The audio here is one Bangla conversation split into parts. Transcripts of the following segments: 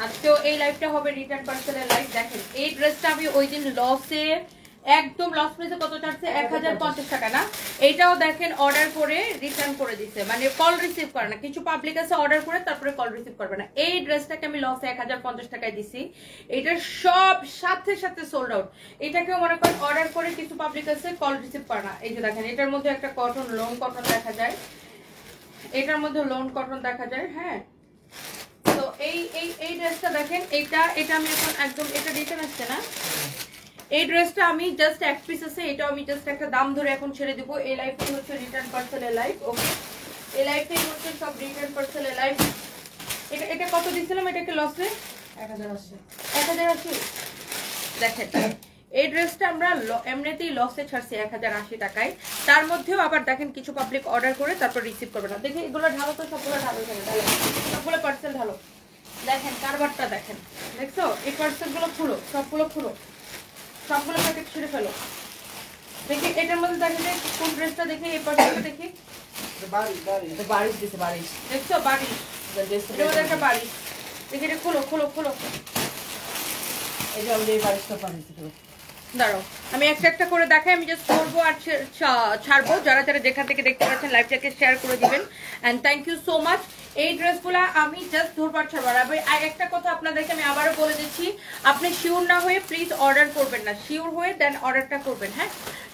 আজকেও এই লাইভটা হবে রিটার্ন পার্সেলের লাইভ। দেখেন এই ড্রেসটা আমি ওই দিন লসে একদম লস প্রাইসে কত চাচ্ছে 1050 টাকা না, এইটাও দেখেন অর্ডার করে রিটার্ন করে দিচ্ছে, মানে কল রিসিভ করে না। কিছু পাবলিক আছে অর্ডার করে তারপরে কল রিসিভ করবে না। এই ড্রেসটাকে আমি লসে 1050 টাকায় দিছি, এটার সব সাথে সাথে সোল্ড আউট। এটাকেও মনে করেন অর্ডার করে কিছু পাবলিক আছে কল রিসিভ করে না। এই যে দেখেন এটার মধ্যে একটা কটন লোন কটন দেখা যায়, এটার মধ্যে লোন কটন দেখা যায়। হ্যাঁ, তো এই ড্রেসটা দেখেন, এটা আমি এখন একদম এটা রিটার্ন আসছে না। এই ড্রেসটা আমি জাস্ট এক পিস আছে, এটা আমি জাস্ট একটা দাম ধরে এখন ছেড়ে দিব। এই লাইফটাই হচ্ছে রিটার্ন পার্সেলের লাইফ। ওকে, এই লাইফটাই হচ্ছে সব রিটার্ন পার্সেলের লাইফ। এটা কত দিয়েছিলাম? এটাকে লসে 1080। দেখেন এই ড্রেসটা আমরা এমনিতেই লসে ছাড়ছি 1080 টাকায়। তার মধ্যেও আবার দেখেন কিছু পাবলিক অর্ডার করে তারপর রিসিভ করবে না। দেখি এগুলো ঢালো তো, সবগুলো ঢালো, সবগুলো পার্সেল ঢালো। দেখেন কারবারটা দেখেন, দেখছো? এই পার্সেল গুলো খুলো, সবগুলো খুলো, সবগুলো প্যাকেট ছিঁড়ে ফেলো। দেখি এটার মধ্যে দেখে যে কোন ড্রেসটা, দেখি এই পার্সেলটা দেখি। বারিশ দিছে, বারিশ দেখছো? বারিশ, এটার মধ্যে একটা বারিশ। দেখি এটা খুলো খুলো খুলো। এই যে আমাদের এই বারিশটা বারিশ। দাঁড়াও আমি একটা একটা করে দেখাই, আমি জাস্ট করবো আর ছাড়বো। যারা যারা যেখান থেকে দেখতে পাচ্ছেন লাইভটাকে শেয়ার করে দিবেন, and thank you so much. এই ড্রেসগুলো আমি জাস্ট ধরবার ছাড়বো। আর একটা কথা আপনাদেরকে আমি আবারও বলে দিচ্ছি, আপনি শিওর না হয়ে প্লিজ অর্ডার করবেন না, শিওর হয়ে দেন অর্ডারটা করবেন। হ্যাঁ,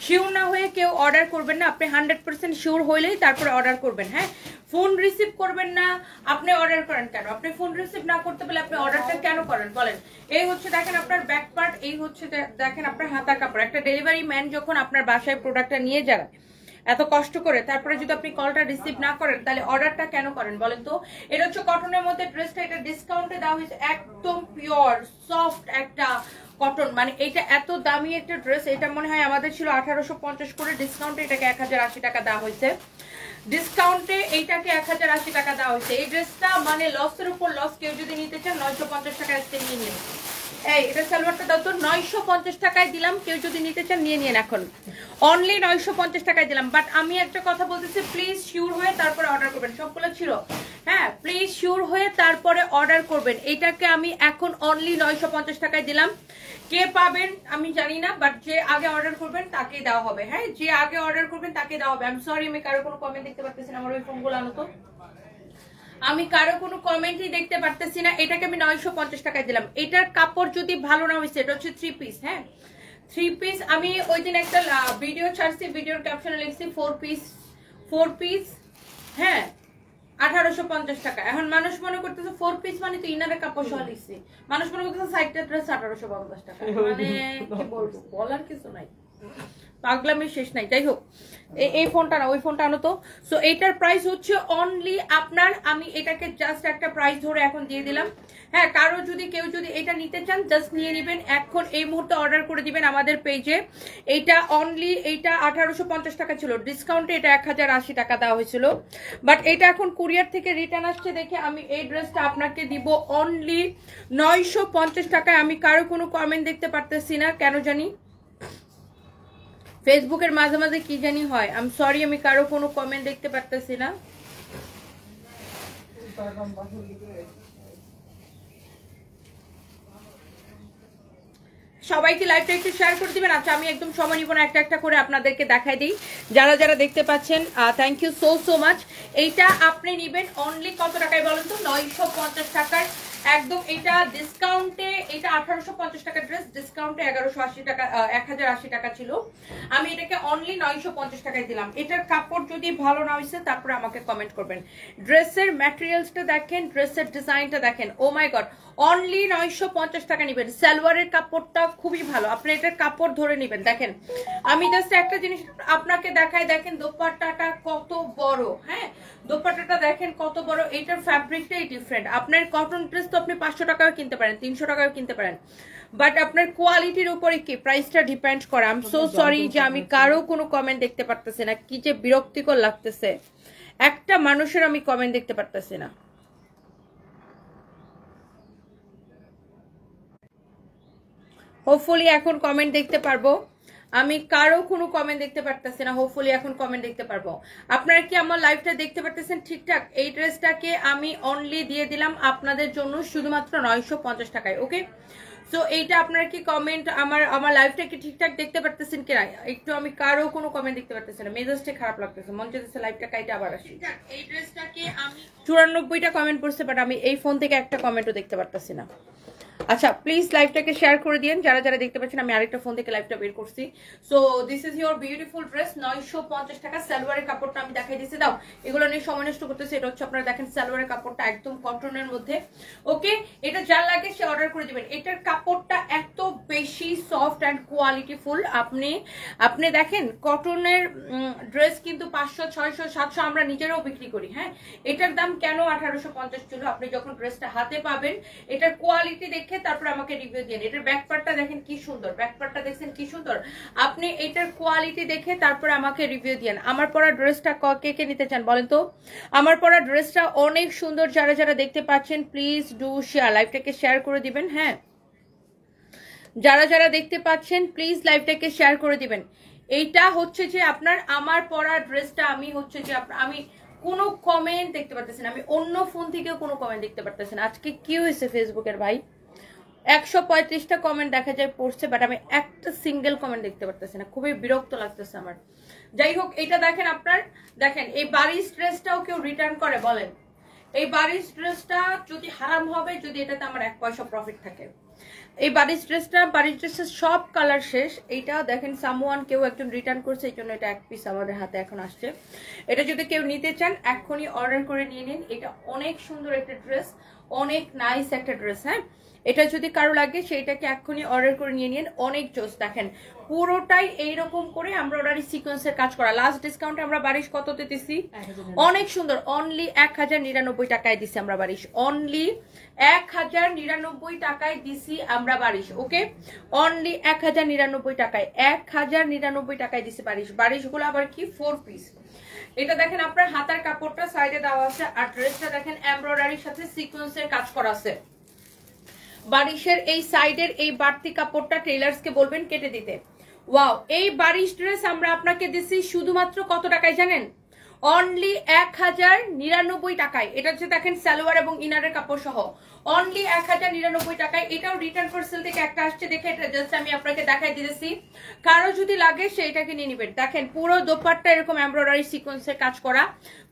শিওর না হয়ে কেউ অর্ডার করবেন না, আপনি 100% শিওর হইলেই তারপরে অর্ডার করবেন। হ্যাঁ, ফোন রিসিভ করবেন না, আপনি অর্ডার করেন কেন? আপনি ফোন রিসিভ না করতে পারলে আপনি অর্ডারটা কেন করেন বলেন? এই হচ্ছে দেখেন আপনার ব্যাক পার্ট, এই হচ্ছে দেখেন আপনার হাতা কাপড়। একটা ডেলিভারি ম্যান যখন আপনার বাসায় প্রোডাক্টটা নিয়ে যায় এত কষ্ট করে, তারপরে যদি আপনি কলটা রিসিভ না করেন তাহলে অর্ডারটা কেন করেন বলেন তো? এটা হচ্ছে কটনের মধ্যে ড্রেসটা, এটা ডিসকাউন্টে দেওয়া হয়েছে, একদম পিওর সফট একটা কটন। মানে এটা এত দামি একটা ড্রেস, এটা মনে হয় আমাদের ছিল 1850 করে, ডিসকাউন্টে এটাকে 1080 টাকা দেওয়া হয়েছে। ডিসকাউন্টে এইটাকে 1080 টাকা দেওয়া হয়েছে। এই ড্রেসটা মানে লসের উপর লস। কেউ যদি নিতে চান 950 টাকা আজকে নিয়ে নিন। এই এটা সালোয়ারটা দাও তো, 950 টাকায় দিলাম, কেউ যদি নিতে চান নিয়ে নিন এখন, অনলি 950 টাকায় দিলাম। বাট আমি একটা কথা বলতেছি, প্লিজ শিওর হয়ে তারপরে অর্ডার করবেন। সবগুলো ছিল, হ্যাঁ, প্লিজ শিওর হয়ে তারপরে অর্ডার করবেন। এটাকে আমি এখন অনলি 950 টাকায় দিলাম। কে পাবেন আমি জানি না, বাট যে আগে অর্ডার করবেন তাকেই দেওয়া হবে। হ্যাঁ, যে আগে অর্ডার করবেন তাকে দেওয়া হবে। আমি সরি, আমি কারো কোনো কমেন্ট দেখতে পাচ্ছি না। আমার ওই ফোনগুলো আনো তো, আমি কারো কোনো কমেন্টই দেখতে পারতেছি না। এটাকে আমি 950 টাকায় দিলাম। এটার কাপড় যদি ভালো না হয়েছে, এটা হচ্ছে 3 পিস। হ্যাঁ, 3 পিস। আমি ওই দিন একটা ভিডিও ছাড়ছি, ভিডিওর ক্যাপশনে লিখছি 4 পিস। হ্যাঁ, 1850 টাকা। এখন মানুষ মনে করতেছে 4 পিস মানে তো ইনারের কাপড় সহ লিখছি, মানুষ মনে করতেছে সাইডটা ড্রেস 1850 টাকা। মানে কি বলবো, বলার কিছু নাই, পাগলামি শেষ নাই। যাই হোক, এই ফোনটা না, ওই ফোনটা আনো তো। সো এইটার প্রাইস হচ্ছে অনলি আপনার, আমি এটাকে জাস্ট একটা প্রাইস ধরে এখন দিয়ে দিলাম। হ্যাঁ, কারো যদি কেউ যদি এটা নিতে চান জাস্ট নিয়ে নেবেন, এখন এই মুহূর্তে অর্ডার করে দিবেন আমাদের পেজে। এইটা অনলি, এইটা 1850 টাকা ছিল, ডিসকাউন্টে এটা 1080 টাকা দেওয়া হয়েছিল। বাট এটা এখন কুরিয়ার থেকে রিটার্ন আসছে দেখে আমি এই ড্রেসটা আপনাকে দিব অনলি 950 টাকায়। আমি কারো কোনো কমেন্ট দেখতে পারতেছি না, কেন জানি ফেসবুকের মাঝে মাঝে কি জানি হয়। আই এম সরি, আমি কারো কোনো কমেন্ট দেখতে পারতেছি না। সবাইকে লাইভটা একটু শেয়ার করে দিবেন। আচ্ছা, আমি একদম সময় নিব না, একটা একটা করে আপনাদেরকে দেখাই দিই। যারা যারা দেখতে পাচ্ছেন থ্যাংক ইউ সো মাচ। এইটা আপনি নেবেন অনলি কত টাকায় বলেন তো? 950 টাকায় একদম। এটা ডিসকাউন্টে, এটা 1850 টাকার ড্রেস, ডিসকাউন্টে 1180 টাকা, 1080 টাকা ছিল। আমি এটাকে অনলি 950 টাকায় দিলাম। এটার কাপড় যদি ভালো না হয়েছে তারপরে আমাকে কমেন্ট করবেন। ড্রেসের ম্যাটেরিয়ালসটা দেখেন, ড্রেসের ডিজাইনটা দেখেন, ও মাই গড, অনলি 950 টাকা নেবেন। সালোয়ারের কাপড়টা খুবই ভালো, আপনি এটার কাপড় ধরে নেবেন। দেখেন আমি জাস্ট একটা জিনিস আপনাকে দেখাই, দেখেন দোপাট্টাটা কত বড়। হ্যাঁ, দোপাট্টাটা দেখেন কত বড়, এটার ফ্যাব্রিকটাই ডিফারেন্ট। আপনার কটন ড্রেস তো আপনি 500 টাকাও কিনতে পারেন, 300 টাকাও কিনতে পারেন, বাট আপনার কোয়ালিটির উপরে কি প্রাইসটা ডিপেন্ড করে। আই এম সো সরি যে আমি কারো কোনো কমেন্ট দেখতে পারতেছি না, কি যে বিরক্তিকর লাগতেছে, একটা মানুষের আমি কমেন্ট দেখতে পারতেছি না। হোপফুলি এখন কমেন্ট দেখতে পারবো। আমি কারো কোনো কমেন্ট দেখতে পারতেছি না, হোপফুলি এখন কমেন্ট দেখতে পারবো। আপনারা কি আমার লাইভটা দেখতে পারতেছেন ঠিকঠাক? এই ড্রেসটাকে আমি অনলি দিয়ে দিলাম আপনাদের জন্য শুধুমাত্র 950 টাকায়। ওকে, সো এইটা আপনারা কি কমেন্ট আমার লাইভটা কি ঠিকঠাক দেখতে পারতেছেন কিনা একটু, আমি কারো কোনো কমেন্ট দেখতে পারতেছি না, মেজাজটা খারাপ লাগতেছে, মন চাইতেছে লাইভটা কাইটা আবার আসি। এই ড্রেসটাকে আমি 94টা কমেন্ট করছে, বাট আমি এই ফোন থেকে একটা কমেন্টও দেখতে পারতেছি না। আচ্ছা প্লিজ লাইভটাকে শেয়ার করে দিন যারা যারা দেখতে পাচ্ছেন। আমি আরেকটা ফোন থেকে লাইভটা বের করছি। So this is your beautiful dress, 950 টাকা। সালোয়ারের কাপড়টা আমি দেখাই দিচ্ছি, দাও এগুলো নিয়ে সময় নষ্ট করতেছি। এটা হচ্ছে আপনারা দেখেন সালোয়ারের কাপড়টা একদম কটনের মধ্যে। ওকে, এটা যার লাগে সে অর্ডার করে দিবেন। এটার কাপড়টা এত বেশি সফট অ্যান্ড কোয়ালিটিফুল। আপনি দেখেন কটনের ড্রেস কিন্তু 500, 600, 700 আমরা নিজেরাও বিক্রি করি। হ্যাঁ, এটার দাম কেন 1850 ছিল? আপনি যখন ড্রেসটা হাতে পাবেন, এটার কোয়ালিটি দেখে তারপর আমাকে রিভিউ দিন। এটার ব্যাক পার্টটা দেখেন কি সুন্দর, ব্যাক পার্টটা দেখছেন কি সুন্দর। আপনি এটার কোয়ালিটি দেখে তারপর আমাকে রিভিউ দিন। আমার পরা ড্রেসটা কে কে নিতে চান বলেন তো? আমার পরা ড্রেসটা অনেক সুন্দর। যারা যারা দেখতে পাচ্ছেন প্লিজ ডু শেয়ার, লাইভটাকে শেয়ার করে দিবেন। হ্যাঁ, যারা যারা দেখতে পাচ্ছেন প্লিজ লাইভটাকে শেয়ার করে দিবেন। এইটা হচ্ছে যে আপনার আমার পরা ড্রেসটা আমি হচ্ছে যে আমি কোনো কমেন্ট দেখতে পারতেছি না, আমি অন্য ফোন থেকেও কোনো কমেন্ট দেখতে পারতেছি না। আজকে কি হয়েছে ফেসবুকের ভাই? 135টা কমেন্ট দেখা যায় পড়ছে, বাট আমি একটা সিঙ্গেল কমেন্ট দেখতে পারতেছি না, খুবই বিরক্ত লাগতেছে আমার। যাই হোক, এটা দেখেন আপনার, দেখেন এই বারিশ ড্রেসটাও কেউ রিটার্ন করে বলেন? এই বারিশ ড্রেসটা যদি হারাম হবে যদি এটাতে আমার 1 পয়সা প্রফিট থাকে। এই বারিশ ড্রেসের সব কালার শেষ। এইটা দেখেন সামওয়ান কেউ একজন রিটার্ন করছে, এই জন্য এটা 1 পিস আমাদের হাতে এখন আসছে। এটা যদি কেউ নিতে চান এখনই অর্ডার করে নিয়ে নিন। এটা অনেক সুন্দর একটা ড্রেস, অনেক নাইস একটা ড্রেস। হ্যাঁ, এটা যদি কারো লাগে সেইটাকে এক্ষুনি অর্ডার করে নিয়ে নিন, অনেক জোস। দেখেন পুরোটাই এইরকম করে এমব্রয়ডারি সিকোয়েন্সের কাজ করা। লাস্ট ডিসকাউন্টে আমরা বারিশ কততে দিছি? অনেক সুন্দর, অনলি 1099 টাকায় দিছি আমরা বারিশ, অনলি 1099 টাকায় দিছি আমরা বারিশ। ওকে, অনলি 1099 টাকায়, 1099 টাকায় দিছি বারিশ। বারিশগুলো আবার কি 4 পিস। এটা দেখেন আপনার হাতার কাপড়টা সাইডে দেওয়া আছে, আর ড্রেসটা দেখেন এমব্রয়ডারির সাথে সিকোয়েন্সের কাজ করা আছে। বারিশের এই সাইডের এই বাড়তি কাপড়টা টেইলার্সকে বলবেন কেটে দিতে। ওয়াও, এই বারিশ ড্রেস আমরা আপনাকে দিছি শুধুমাত্র কত টাকায় জানেন? অনলি 1099 টাকায়। এটা হচ্ছে দেখেন সালোয়ার এবং ইনারের কাপড় সহ অনলি 1099 টাকায়। এটাও রিটার্ন পার্সেল থেকে একটা আসছে, দেখে এটা জাস্ট আমি আপনাকে দেখাই দিতেছি। কারো যদি লাগে সেইটাকে নিয়ে নিবেন। দেখেন পুরো দোপাট্টা এরকম এমব্রয়ডারি সিকোয়েন্সের কাজ করা,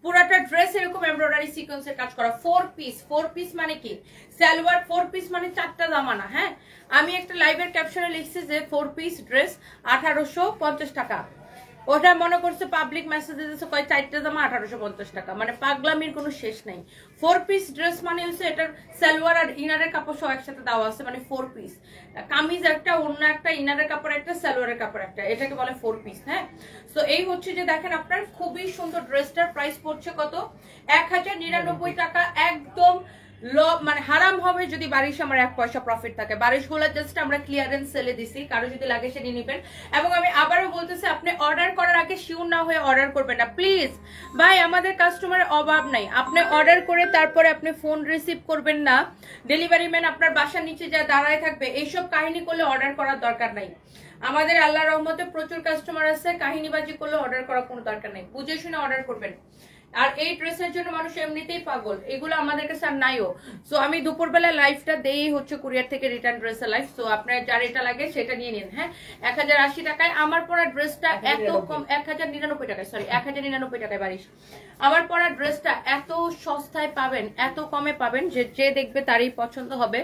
পুরাটা ড্রেস এরকম এমব্রয়ডারি সিকোয়েন্সের কাজ করা। 4 পিস। 4 পিস মানে কি? সালোয়ার 4 পিস মানে 4টা জামানা। হ্যাঁ, আমি একটা লাইভের ক্যাপশনে লিখছি যে 4 পিস ড্রেস 1850 টাকা। ওটা মনে করছে পাবলিক মেসেজ দিতেছে কয় 4টা জামা 1850 টাকা, মানে পাগলামির কোনো শেষ নাই। 4 পিস ড্রেস মানে হচ্ছে এটার সালোয়ার আর ইনারের কাপড় সহ একসাথে দেওয়া আছে, মানে 4 পিস। কামিজ একটা, অন্য একটা, ইনারের কাপড় একটা, সালোয়ারের কাপড় একটা, এটাকে বলে 4 পিস। হ্যাঁ, তো এই হচ্ছে যে দেখেন আপনার খুবই সুন্দর ড্রেসটার প্রাইস পড়ছে কত? 1099 টাকা। একদম মানে হারাম হবে যদি বারিশ আমার 1 পয়সা প্রফিট থাকে। বারিশগুলো জাস্ট আমরা ক্লিয়ারেন্স সেলে দিছি, কারো যদি লাগে সে নিয়ে নেবেন। এবং আমি আবারও বলতেছি, আপনি অর্ডার করার আগে শিওর না হয়ে অর্ডার করবেন না প্লিজ ভাই। আমাদের কাস্টমারের অভাব নাই। আপনি অর্ডার করে তারপরে আপনি ফোন রিসিভ করবেন না, ডেলিভারি ম্যান আপনার বাসার নিচে যা দাঁড়ায় থাকবে, এইসব কাহিনী করলে অর্ডার করার দরকার নাই। আমাদের আল্লাহর রহমতে প্রচুর কাস্টমার আছে, কাহিনীবাজি করলে অর্ডার করার কোনো দরকার নেই। বুঝে শুনে অর্ডার করবেন। আর এই ড্রেসের জন্য মানুষ এমনিতেই পাগল, এগুলো আমাদের কাছে আর নাইও। সো আমি দুপুরবেলা লাইভটা দেই হচ্ছে কুরিয়ার থেকে রিটার্ন ড্রেসের লাইভ। সো আপনার যার এটা লাগে সেটা নিয়ে নিন। হ্যাঁ, 1080 টাকায় আমার পরা ড্রেসটা এত কম, 1099 টাকায়, সরি 1099 টাকায় বারিশ। আমার পরা ড্রেসটা এত সস্তায় পাবেন, এত কমে পাবেন যে যে দেখবে তারই পছন্দ হবে।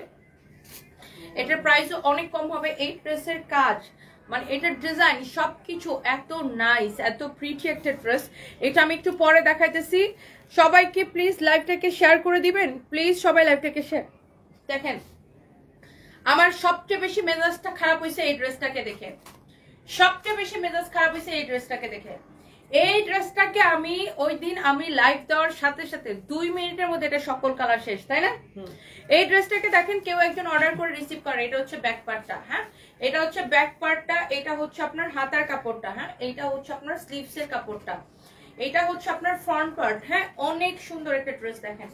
এটার প্রাইসও অনেক কম হবে। এই ড্রেসের কাজ মানে এটার ডিজাইন সবকিছু এত নাইস, এত প্রিটি একটা ড্রেস। এটা আমি একটু পরে দেখাইতেছি। সবাইকে প্লিজ লাইভটাকে শেয়ার করে দিবেন, প্লিজ সবাই লাইভটাকে শেয়ার। দেখেন আমার সবচেয়ে বেশি মেজাজটা খারাপ হয়েছে এই ড্রেসটাকে দেখে, সবচেয়ে বেশি মেজাজ খারাপ হয়েছে এই ড্রেসটাকে দেখে। এই ড্রেসটাকে আমি ওই দিন আমি লাইভ দেওয়ার সাথে সাথে 2 মিনিটের মধ্যে এটা সকল কালার শেষ, তাই না? এই ড্রেসটাকে দেখেন কেউ একজন অর্ডার করে রিসিভ করে। এটা হচ্ছে ব্যাক পার্টটা। হ্যাঁ, এটা হচ্ছে ব্যাক পার্টটা, এটা হচ্ছে আপনার হাতার কাপড়টা। হ্যাঁ, এটা হচ্ছে আপনার স্লিভসের কাপড়টা, এটা হচ্ছে আপনার ফ্রন্ট পার্ট। হ্যাঁ, অনেক সুন্দর একটা ড্রেস। দেখেন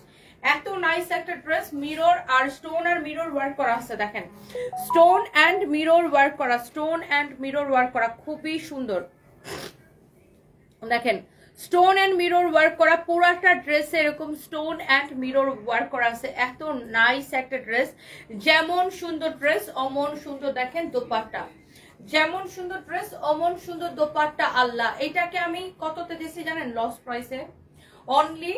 এত নাইস একটা ড্রেস, মিরর আর স্টোন আর মিরর ওয়ার্ক করা আছে, দেখেন স্টোন অ্যান্ড মিরর ওয়ার্ক করা, স্টোন অ্যান্ড মিরর ওয়ার্ক করা, খুবই সুন্দর। দেখেন স্টোন অ্যান্ড মিরর ওয়ার্ক করা, পুরাটা ড্রেসে এরকম স্টোন অ্যান্ড মিরর ওয়ার্ক করা আছে। এত নাইস একটা ড্রেস, যেমন সুন্দর ড্রেস অমন সুন্দর, দেখেন দোপাট্টা, যেমন সুন্দর ড্রেস অমন সুন্দর দোপাট্টা। আল্লাহ, এটাকে আমি কততে দিয়েছি জানেন? লস প্রাইসে, অনলি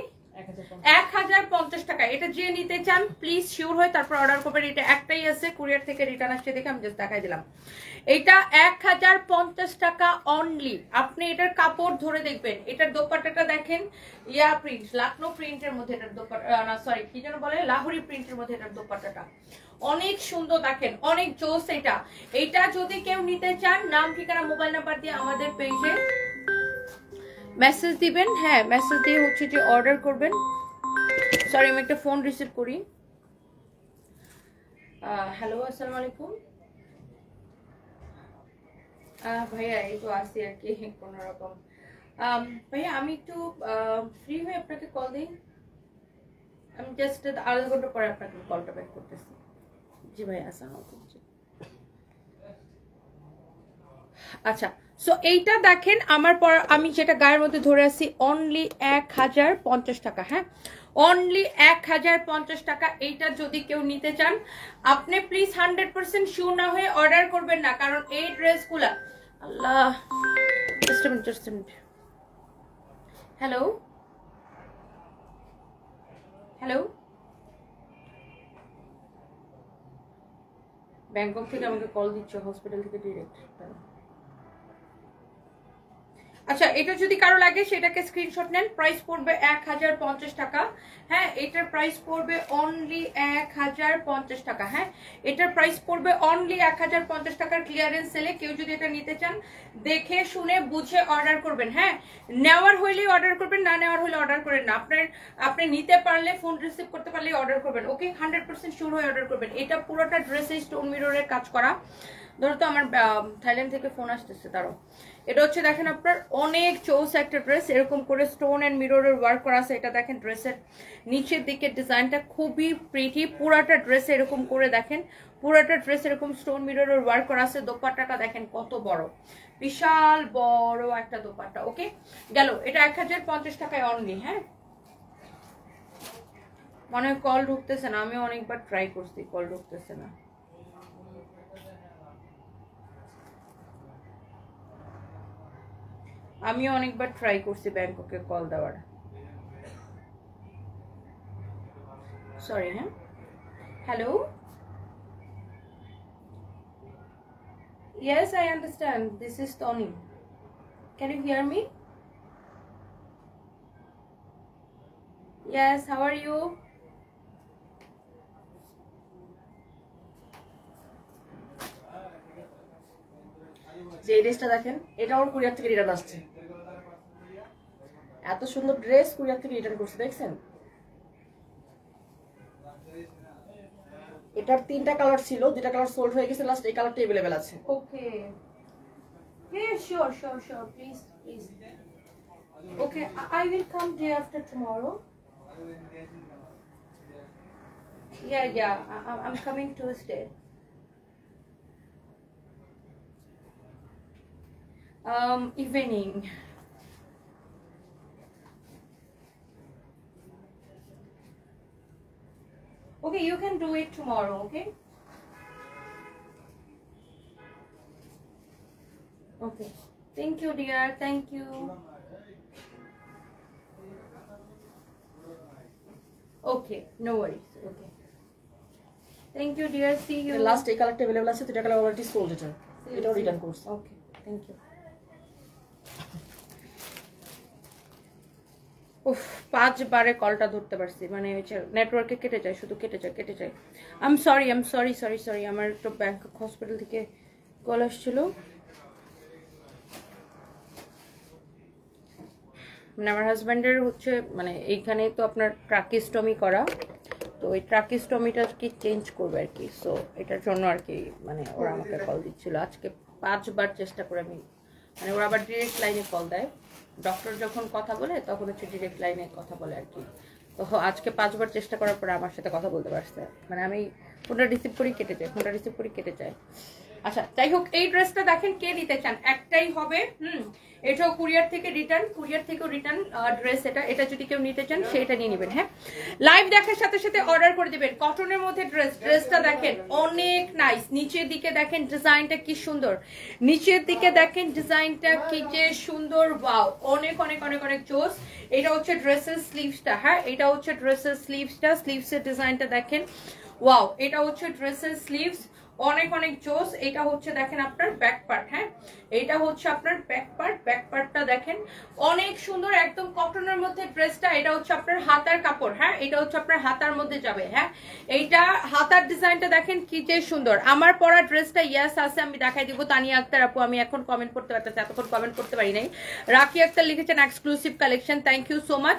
1050 টাকা। এটা যে নিতে চান প্লিজ শিওর হয়ে তারপর অর্ডার করবেন। এটা একটাই আছে, কুরিয়ার থেকে রিটার্ন আসছে দেখে আমি জাস্ট দেখাই দিলাম। এটা 1050 টাকা অনলি। আপনি এটার কাপড় ধরে দেখবেন, এটার দোপাট্টাটা দেখেন, ইয়া প্রিন্ট, লখনৌ প্রিন্টের মধ্যে এটার দোপাট্টা, না সরি কি যেন বলে, লাহোরি প্রিন্টের মধ্যে এটার দোপাট্টাটা অনেক সুন্দর, দেখেন অনেক জোস। এইটা যদি কেউ নিতে চান, নাম ঠিকানা মোবাইল নাম্বার দিয়ে আমাদের পেজে মেসেজ দিবেন। হ্যাঁ, মেসেজ দিয়ে হচ্ছে যে অর্ডার করবেন। সরি, আমি একটা ফোন রিসিভ করি। হ্যালো, আসসালামু আলাইকুম। ভাইয়া এই তো আসি আর কি কোনো রকম। ভাইয়া আমি একটু ফ্রি হয়ে আপনাকে কল দিই, আমি জাস্ট আধা ঘন্টা পরে আপনাকে কলটা ব্যাক করতেছি। জি ভাইয়া, আসসালামু আলাইকুম। আচ্ছা, সো এইটা দেখেন আমার পর, আমি যেটা গায়ের মধ্যে ধরে আছি অনলি 1050 টাকা। হ্যাঁ, অনলি 1050 টাকা। এইটা যদি কেউ নিতে চান আপনি প্লিজ 100% শিওর না হয়ে অর্ডার করবেন না, কারণ এই ড্রেসগুলা, Allah, just a minute. Hello hello, Bangkok থেকে আমাকে কল দিচ্ছে, হসপিটাল থেকে ডিরেক্ট। আচ্ছা, এটা যদি কারো লাগে সেটাকে স্ক্রিনশট নেন। প্রাইস পড়বে 1050 টাকা। হ্যাঁ, এটার প্রাইস পড়বে অনলি 1050 টাকা। হ্যাঁ, এটার প্রাইস পড়বে অনলি 1050 টাকার ক্লিয়ারেন্স সেলে। কেউ যদি এটা নিতে চান দেখে শুনে বুঝে অর্ডার করবেন। হ্যাঁ, নেওয়ার হইলেই অর্ডার করবেন, না নেওয়ার হলে অর্ডার করেন না। আপনি নিতে পারলে, ফোন রিসিভ করতে পারলে অর্ডার করবেন। ওকে, 100% শিওর হয়ে অর্ডার করবেন। এটা পুরোটা ড্রেসে স্টোন মিররের কাজ করা। ধরো তো আমার থাইল্যান্ড থেকে ফোন আসতেছে, তারও এটা হচ্ছে দেখেন আপনার অনেক চৌস একটা ড্রেস, এরকম করে স্টোন এন্ড মিররের ওয়ার্ক করা আছে। এটা দেখেন ড্রেসের নিচের দিকের ডিজাইনটা খুবই প্রিটি। পুরাটা ড্রেস এরকম করে দেখেন, পুরাটা ড্রেস এরকম স্টোন মিররের ওয়ার্ক করা আছে। দোপাট্টাটা দেখেন কত বড়, বিশাল বড় একটা দোপাট্টা। ওকে, গেল। এটা 1050 টাকায় অনলি। হ্যাঁ, মনে হয় কল ঢুকতেছে না, আমি অনেকবার ট্রাই করছি, কল ঢুকতেছে না। আমিও অনেকবার ট্রাই করছি ব্যাংককে কল দেওয়ার, সরি। হ্যাঁ, hello, yes I understand, this is Tony, can you hear me? Yes, how are you? যে ড্রেসটা দেখেন, এটা আমার কুরিয়ার থেকে রিটার্ন আসছে। এত সুন্দর ড্রেস কুরিয়ার থেকে রিটার্ন করছে, দেখছেন? এটার 3টা কালার ছিল, 2টা কালার সোল্ড হয়ে গেছে, লাস্ট এই কালারটা अवेलेबल আছে। ওকে, হ্যাঁ, sure, please. Okay, I will come day after tomorrow. Yeah, I'm coming Tuesday. Evening. Okay, you can do it tomorrow, okay? Okay. Thank you, dear. Thank you. Okay, no worries. Okay. Thank you, dear. See you. Last এই কালারটা अवेलेबल আছে, 2টা কালার অলরেডি সোল্ড, এটাও রিটার্ন করছে। ওকে, থ্যাংক ইউ। উফ, 5 বারে কলটা ধরতে পারছি, মানে নেটওয়ার্কে কেটে যায়, শুধু কেটে যায়। আই এম সরি, আমার একটু ব্যাংকক হসপিটাল থেকে কল আসছিল। মানে আমার হাজব্যান্ডের হচ্ছে, মানে এইখানে তো আপনার ট্রাকিস্টমি করা, তো ওই ট্রাকিস্টমিটা কি চেঞ্জ করবে আর কি। সো এটার জন্য আর কি, মানে ওরা আমাকে কল দিচ্ছিল আজকে 5 বার চেষ্টা করে আমি, মানে ওরা আবার ডিরেক্ট লাইনে কল দেয়। ডক্টর যখন কথা বলে তখন হচ্ছে ডিরেক্ট লাইনে কথা বলে আর কি। ও আজকে 5 বার চেষ্টা করার পরে আমার সাথে কথা বলতে পারছে, মানে আমি ফোনটা রিসিভ করি কেটে যায়। আচ্ছা যাই হোক, এই ড্রেসটা দেখেন কে নিতে চান, একটাই হবে। এটাও কুরিয়ার থেকেও রিটার্ন ড্রেস। এটা যদি কেউ নিতে চান সেটা নিয়ে নেবেন। হ্যাঁ, লাইভ দেখার সাথে সাথে অর্ডার করে দিবেন। কটনের মধ্যে ড্রেসটা দেখেন অনেক নাইস। নিচের দিকে দেখেন ডিজাইনটা কি সুন্দর, কি যে সুন্দর, ওয়াও, অনেক অনেক অনেক অনেক জোস। এটা হচ্ছে ড্রেসের স্লিভসটা। হ্যাঁ, এটা হচ্ছে ড্রেসের স্লিভসের ডিজাইনটা দেখেন, ওয়াও, এটা হচ্ছে ড্রেসের স্লিভস, অনেক অনেক জোস। এটা হচ্ছে দেখেন আপনার ব্যাক পার্ট। হ্যাঁ, এটা হচ্ছে আপনার ব্যাক পার্টটা দেখেন অনেক সুন্দর, একদম কটনের মধ্যে ড্রেসটা। এটা হচ্ছে আপনার হাতার কাপড়। হ্যাঁ, এটা হচ্ছে আপনার হাতার মধ্যে যাবে। হ্যাঁ, এইটা হাতার ডিজাইনটা দেখেন কি যে সুন্দর। আমার পরা ড্রেসটা ইয়াস আছে, আমি দেখাই দিব। তানিয়া আক্তার আপু, আমি এখন কমেন্ট করতে পারতেছি, এতক্ষণ কমেন্ট করতে পারি নাই। রাকি আক্তার লিখেছেন exclusive collection, thank you so much.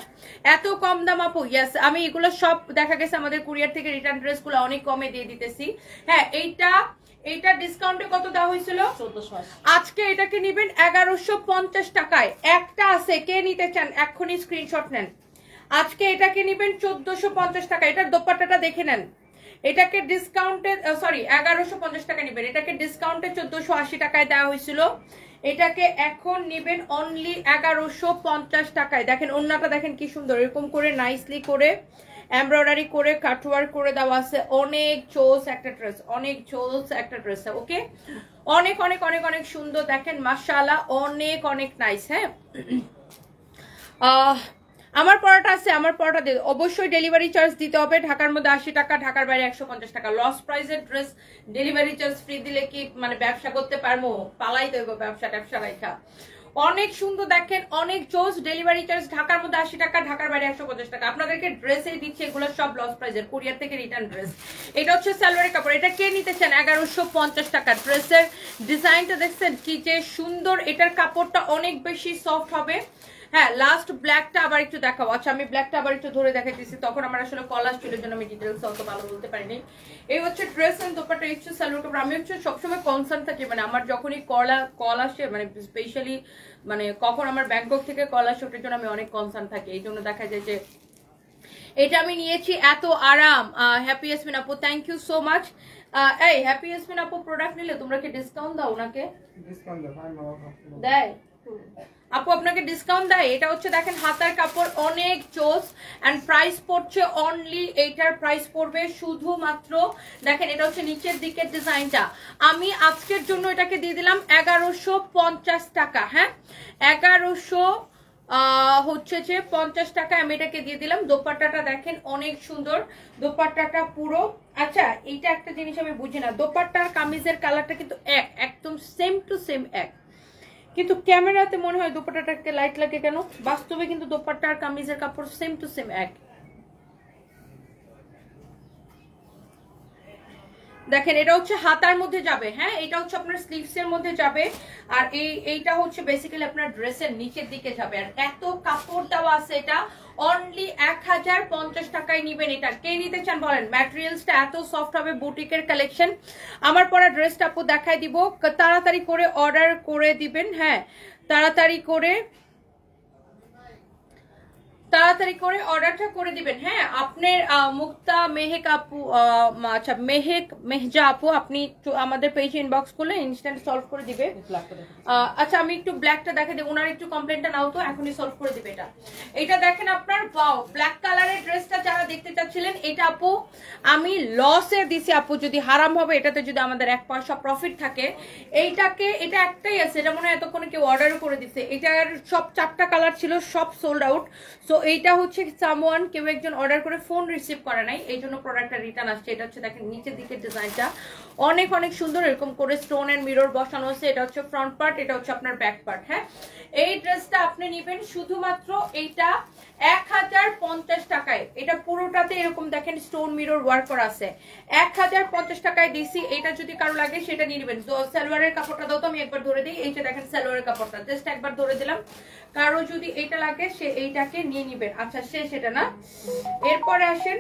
এত কম দাম আপু, ইয়াস, আমি এগুলো সব দেখা গেছে আমাদের কুরিয়ার থেকে রিটার্ন ড্রেসগুলো অনেক কমে দিয়ে দিতেছি। হ্যাঁ, এইটা ডিসকাউন্টে কত দেওয়া হয়েছিল? 1480। আজকে এটাকে নেবেন 1150 টাকায়। একটা আছে, কে নিতে চান এক্ষুনি স্ক্রিনশট নেন। আজকে এটাকে নেবেন 1450 টাকা। এটার দোপাট্টাটা দেখে নেন। এটাকে ডিসকাউন্টে 1150 টাকা নেবেন। এটাকে ডিসকাউন্টে 1480 টাকায় দেওয়া হয়েছিল। এটাকে এখন নেবেন অনলি 1150 টাকায়। দেখেন ওন্নাটা দেখেন কি সুন্দর, এরকম করে নাইসলি করে এমব্রয়ডারি করে কাটওয়ার্ক করে দেওয়া আছে। অনেক চোস একটা ড্রেস। ওকে, অনেক অনেক অনেক অনেক সুন্দর দেখেন, মাশাআল্লাহ, অনেক অনেক নাইস। হ্যাঁ, আমার পড়াটা আছে, আমার পড়াটা দিয়ে অবশ্যই ডেলিভারি চার্জ দিতে হবে। ঢাকার মধ্যে 80 টাকা, ঢাকার বাইরে 150 টাকা। লস প্রাইসের ড্রেস ডেলিভারি চার্জ ফ্রি দিলে কি মানে ব্যবসা করতে পারবো? পালাই দেবো ব্যবসা রাখা। অনেক সুন্দর দেখেন, অনেক জোস। ডেলিভারি চার্জ ঢাকার মধ্যে 80 টাকা, ঢাকার বাইরে 150 টাকা। আপনাদেরকে ড্রেসে দিচ্ছে, এগুলো সব লস প্রাইসের, কুরিয়ার থেকে রিটার্ন ড্রেস। এটা হচ্ছে সালোয়ারের কাপড়। এটা কে নিতে চান? 1150 টাকা। ড্রেসের ডিজাইনটা দেখছেন কি যে সুন্দর। এটার কাপড়টা অনেক বেশি সফট হবে। হ্যাঁ, লাস্ট ব্ল্যাকটা আবার একটু দেখাবো। আচ্ছা, আমি ব্ল্যাকটা আবার একটু ধরে দেখাইতেছি, তখন আমার আসলে কলার ছিল জন্য আমি ডিটেলস অত ভালো বলতে পারিনি। এই হচ্ছে ড্রেস এন্ড দোপাট্টা, হচ্ছে সালোয়ার কাপড়। আমি হচ্ছে সবসময় কনসার্ন থাকি, মানে আমার যখনই কল আসে, মানে স্পেশালি মানে কখন আমার ব্যাংকক থেকে কল আসে, ওটার জন্য আমি অনেক কনসার্ন থাকি। এই জন্য দেখা যায় যে এটা আমি নিয়েছি, এত আরাম। হ্যাপি ইয়াসমিন আপু, থ্যাংক ইউ সো মাচ। এই হ্যাপি ইয়াসমিন আপু প্রোডাক্ট নিলে তোমরা কি ডিসকাউন্ট দাও ওনাকে? দেয় আপু, আপনাকে ডিসকাউন্ট দেয়। এটা হচ্ছে দেখেন হাতার কাপড়, অনেক চোস। এন্ড প্রাইস পড়ছে অনলি, এইটার প্রাইস পড়বে শুধুমাত্র দেখেন, এটা হচ্ছে নিচের দিকের ডিজাইনটা। আমি আজকের জন্য এটাকে দিয়ে দিলাম 1150 টাকা। হ্যাঁ, 1150 টাকা আমি এটাকে দিয়ে দিলাম। দোপাট্টাটা দেখেন অনেক সুন্দর, দোপাট্টাটা পুরো। আচ্ছা, এইটা একটা জিনিস আমি বুঝি না, দোপাট্টার কামিজের কালারটা কিন্তু একদম সেম টু সেম এক, কিন্তু ক্যামেরাতে মনে হয় দোপাট্টাটাকে লাইট লাগে কেন? বাস্তবে কিন্তু দোপাট্টা আর কামিজের কাপড় সেম টু সেম এক। দেখেন, এটা হচ্ছে হাতার মধ্যে যাবে। হ্যাঁ, এটা হচ্ছে আপনার স্লিভস এর মধ্যে যাবে। আর এইটা হচ্ছে বেসিক্যালি আপনার ড্রেসের নিচের দিকে যাবে। আর এত কাপড় দেওয়া আছে, এটা অনলি 1050 টাকায় নিবেন। এটা কে নিতে চান বলেন? ম্যাটেরিয়ালসটা এত সফট হবে, বুটিকের কালেকশন। আমার পরা ড্রেসটা আপু দেখাই দিব, তাড়াতাড়ি করে অর্ডার করে দিবেন। হ্যাঁ, তাড়াতাড়ি করে অর্ডারটা করে দিবেন। হ্যাঁ, আপনার মুক্তা মেহেক আপু, আচ্ছা মেহজা আপু, আপনি আমাদের পেজে ইনবক্স করলে ইনস্ট্যান্ট সলভ করে দিবে। আচ্ছা, আমি একটু ব্ল্যাকটা দেখে দিই, ওনার একটু কমপ্লেনটা নাও তো, এখনই সলভ করে দিবে। এটা দেখেন আপনার, ওয়াও, ব্ল্যাক কালারের ড্রেসটা যারা দেখতে চাচ্ছিলেন, এটা আপু আমি লসে দিছি আপু, যদি হারাম হবে এটাতে, যদি আমাদের 1 পয়সা প্রফিট থাকে। এটা একটাই আছে, এটা মনে হয় এতক্ষণে কেউ অর্ডার করে দিচ্ছে। এটার সব 4টা কালার ছিল, সব সোল্ড আউট। সো এইটা হচ্ছে সামওয়ান, কেউ একজন অর্ডার করে ফোন রিসিভ করে নাই, এই জন্য প্রোডাক্টটা রিটার্ন আসছে। এটা হচ্ছে দেখেন নিচের দিকের ডিজাইনটা অনেক অনেক সুন্দর, এরকম করে স্টোন এন্ড মিরর বসানো আছে। এটা হচ্ছে ফ্রন্ট পার্ট, এটা হচ্ছে আপনার ব্যাক পার্ট। হ্যাঁ, এই ড্রেসটা আপনি নেবেন শুধুমাত্র এইটা 1050 টাকায়। এটা পুরোটাতে এরকম দেখেন স্টোন মিরর ওয়ার্ক করা আছে। 1050 টাকায় দিছি। এটা যদি কারো লাগে সেটা নিয়ে নেবেন। সালোয়ারের কাপড়টা দাও তো, আমি একবার ধরে দিই। এইটা দেখেন সালোয়ারের কাপড়টা, জাস্ট একবার ধরে দিলাম। কারো যদি এটা লাগে সে এইটাকে নিয়ে নিবেন। আচ্ছা, সেটা না, এরপরে আসেন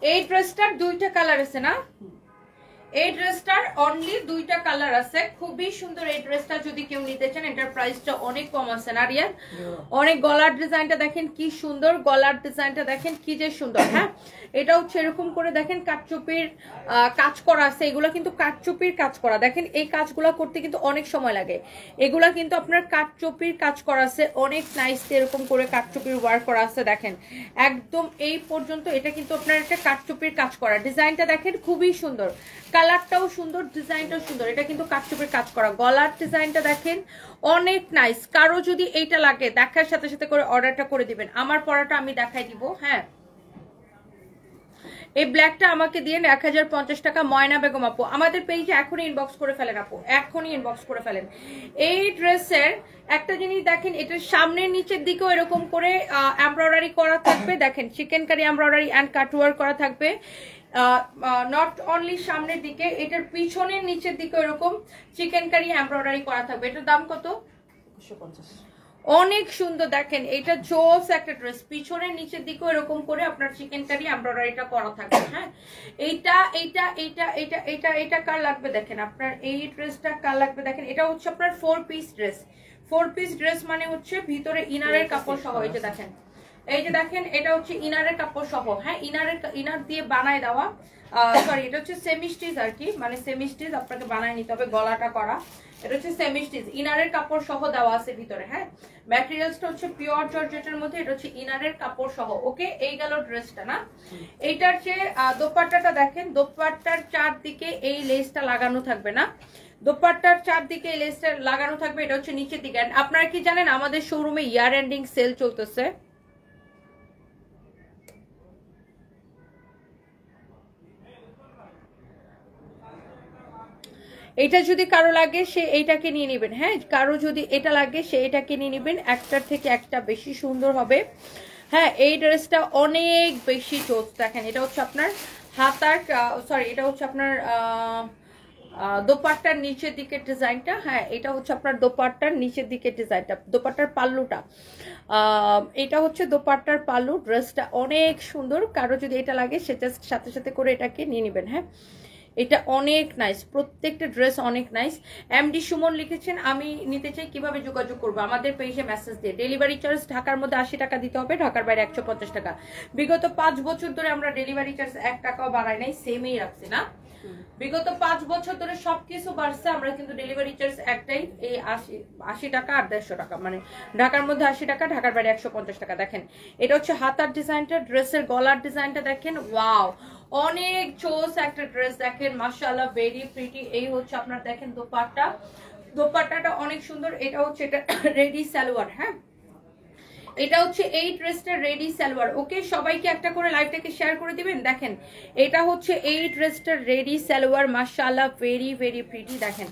এই ড্রেসটার 2টা কালার আছে না? এই ড্রেসটার অনলি দুইটা কালার আছে, খুবই সুন্দর। এই ড্রেসটা যদি কেউ নিতে চান এটার প্রাইসটা অনেক কম আছে না রিয়ান? অনেক গলার ডিজাইনটা দেখেন কি সুন্দর, গলার ডিজাইনটা দেখেন কি যে সুন্দর। হ্যাঁ, এটা হচ্ছে এরকম করে দেখেন কাটচুপির কাজ করা আছে, এগুলো কিন্তু কাটচুপির কাজ করা। দেখেন এই কাজগুলো করতে কিন্তু অনেক সময় লাগে, এগুলা কিন্তু আপনার কাটচুপির কাজ করা আছে, অনেক নাইস এরকম করে কাটচুপির ওয়ার্ক করা আছে। দেখেন একদম এই পর্যন্ত এটা কিন্তু আপনার একটা কাটচুপির কাজ করা। ডিজাইনটা দেখেন খুবই সুন্দর, কালারটাও সুন্দর, ডিজাইনটাও সুন্দর। এটা কিন্তু কাটচুপির কাজ করা। গলার ডিজাইনটা দেখেন অনেক নাইস। কারো যদি এইটা লাগে দেখার সাথে সাথে করে অর্ডারটা করে দিবেন। আমার পরাটা আমি দেখাই দিব। হ্যাঁ, এই ব্ল্যাকটা আমাকে দিয়ে 1050 টাকা। ময়না বেগম আপু আমাদের পেজে এখনই ইনবক্স করে ফেলেন, আপু এখনই ইনবক্স করে ফেলেন। এই ড্রেসের একটা জিনিস দেখেন, এটার সামনের নিচের দিকেও এরকম করে এমব্রয়ডারি করা থাকবে। দেখেন chikankari embroidery and cutwork করা থাকবে। নট অনলি সামনের দিকে, এটার পিছনের নিচের দিকে এরকম চিকেন কারি এমব্রয়ডারি করা থাকবে। এটার দাম কত? 250। অনেক সুন্দর। দেখেন এটা জোস একটা ড্রেস, পিছনের নিচের দিকেও এরকম করে আপনার চিকেন কারি এমব্রয়ডারিটা করা থাকবে। হ্যাঁ, এইটা এইটা এইটা এইটা এইটা এটা কার লাগবে দেখেন, আপনার এই ড্রেসটা কার লাগবে দেখেন। এটা হচ্ছে আপনার 4 পিস ড্রেস। 4 পিস ড্রেস মানে হচ্ছে ভিতরে ইনারের কাপড় সহ। এই যে দেখেন, এই যে দেখেন এটা হচ্ছে ইনারের কাপড় সহ। হ্যাঁ, ইনার দিয়ে বানায় দেওয়া, সরি এটা হচ্ছে সেমি স্টিচ আর কি, মানে সেমি স্টিচ আপনাকে বানায় নিতে হবে, গলাটা করা। এটা হচ্ছে সেমি স্টিচ, ইনারের কাপড় সহ দেওয়া আছে ভিতরে। হ্যাঁ, ম্যাটেরিয়ালসটা হচ্ছে পিওর জর্জেটের মধ্যে, এটা হচ্ছে ইনারের কাপড় সহ। ওকে, এই গেল ড্রেসটা না। এইটার যে দোপাট্টাটা দেখেন, দোপাট্টার চারদিকে এই লেসটা লাগানো থাকবে না, দোপাট্টার চারদিকে এই লেসটা লাগানো থাকবে। এটা হচ্ছে নিচের দিকে। আপনারা কি জানেন আমাদের শোরুমে ইয়ার এন্ডিং সেল চলতেছে। এটা যদি কারো লাগে সে এইটাকে নিয়ে নেবেন। হ্যাঁ, কারো যদি এটা লাগে সে এটাকে নিয়ে নেবেন, একটার থেকে একটা বেশি সুন্দর হবে। হ্যাঁ, এই ড্রেসটা অনেক বেশি জোস। দেখেন এটা হচ্ছে আপনার হাতার, সরি এটা হচ্ছে আপনার দোপাট্টার নিচের দিকের ডিজাইনটা। হ্যাঁ, এটা হচ্ছে আপনার দোপাট্টার নিচের দিকের ডিজাইনটা, দোপাট্টার পাল্লুটা। এটা হচ্ছে দোপাট্টার পাল্লু। ড্রেসটা অনেক সুন্দর, কারো যদি এটা লাগে সেটা সাথে সাথে করে এটাকে নিয়ে নেবেন। হ্যাঁ, এটা অনেক নাইস, প্রত্যেকটা ড্রেস অনেক নাইস। এমডি সুমন লিখেছেন আমি নিতে চাই, কিভাবে যোগাযোগ করবো? আমাদের পেজে মেসেজ দিয়ে। ডেলিভারি চার্জ ঢাকার মধ্যে 80 টাকা দিতে হবে, ঢাকার বাইরে 150 টাকা। বিগত 5 বছর ধরে আমরা ডেলিভারি চার্জ 1 টাকাও বাড়াই নাই, সেমই রাখছি না। বিগত 5 বছর ধরে সবকিছু বাড়ছে, আমরা কিন্তু ডেলিভারি চার্জ একটাই, এই 80 টাকা আর 150 টাকা, মানে ঢাকার মধ্যে 80 টাকা, ঢাকার বাইরে 150 টাকা। দেখেন এটা হচ্ছে হাতার ডিজাইনটা, ড্রেসের গলার ডিজাইনটা দেখেন, ওয়াও অনেক চোস একটা ড্রেস। দেখেন মাশাআল্লাহ, ভেরি প্রিটি। এই হচ্ছে আপনার দেখেন দোপাট্টা, দোপাট্টাটা অনেক সুন্দর। এটা হচ্ছে এটা রেডি সালোয়ার। হ্যাঁ, এটা হচ্ছে এই ড্রেসটা রেডি সালোয়ার। ওকে, সবাইকে একটা করে লাইভটাকে শেয়ার করে দিবেন। দেখেন এটা হচ্ছে এই ড্রেসটার রেডি সালোয়ার, মাশাআল্লাহ ভেরি ভেরি প্রিটি। দেখেন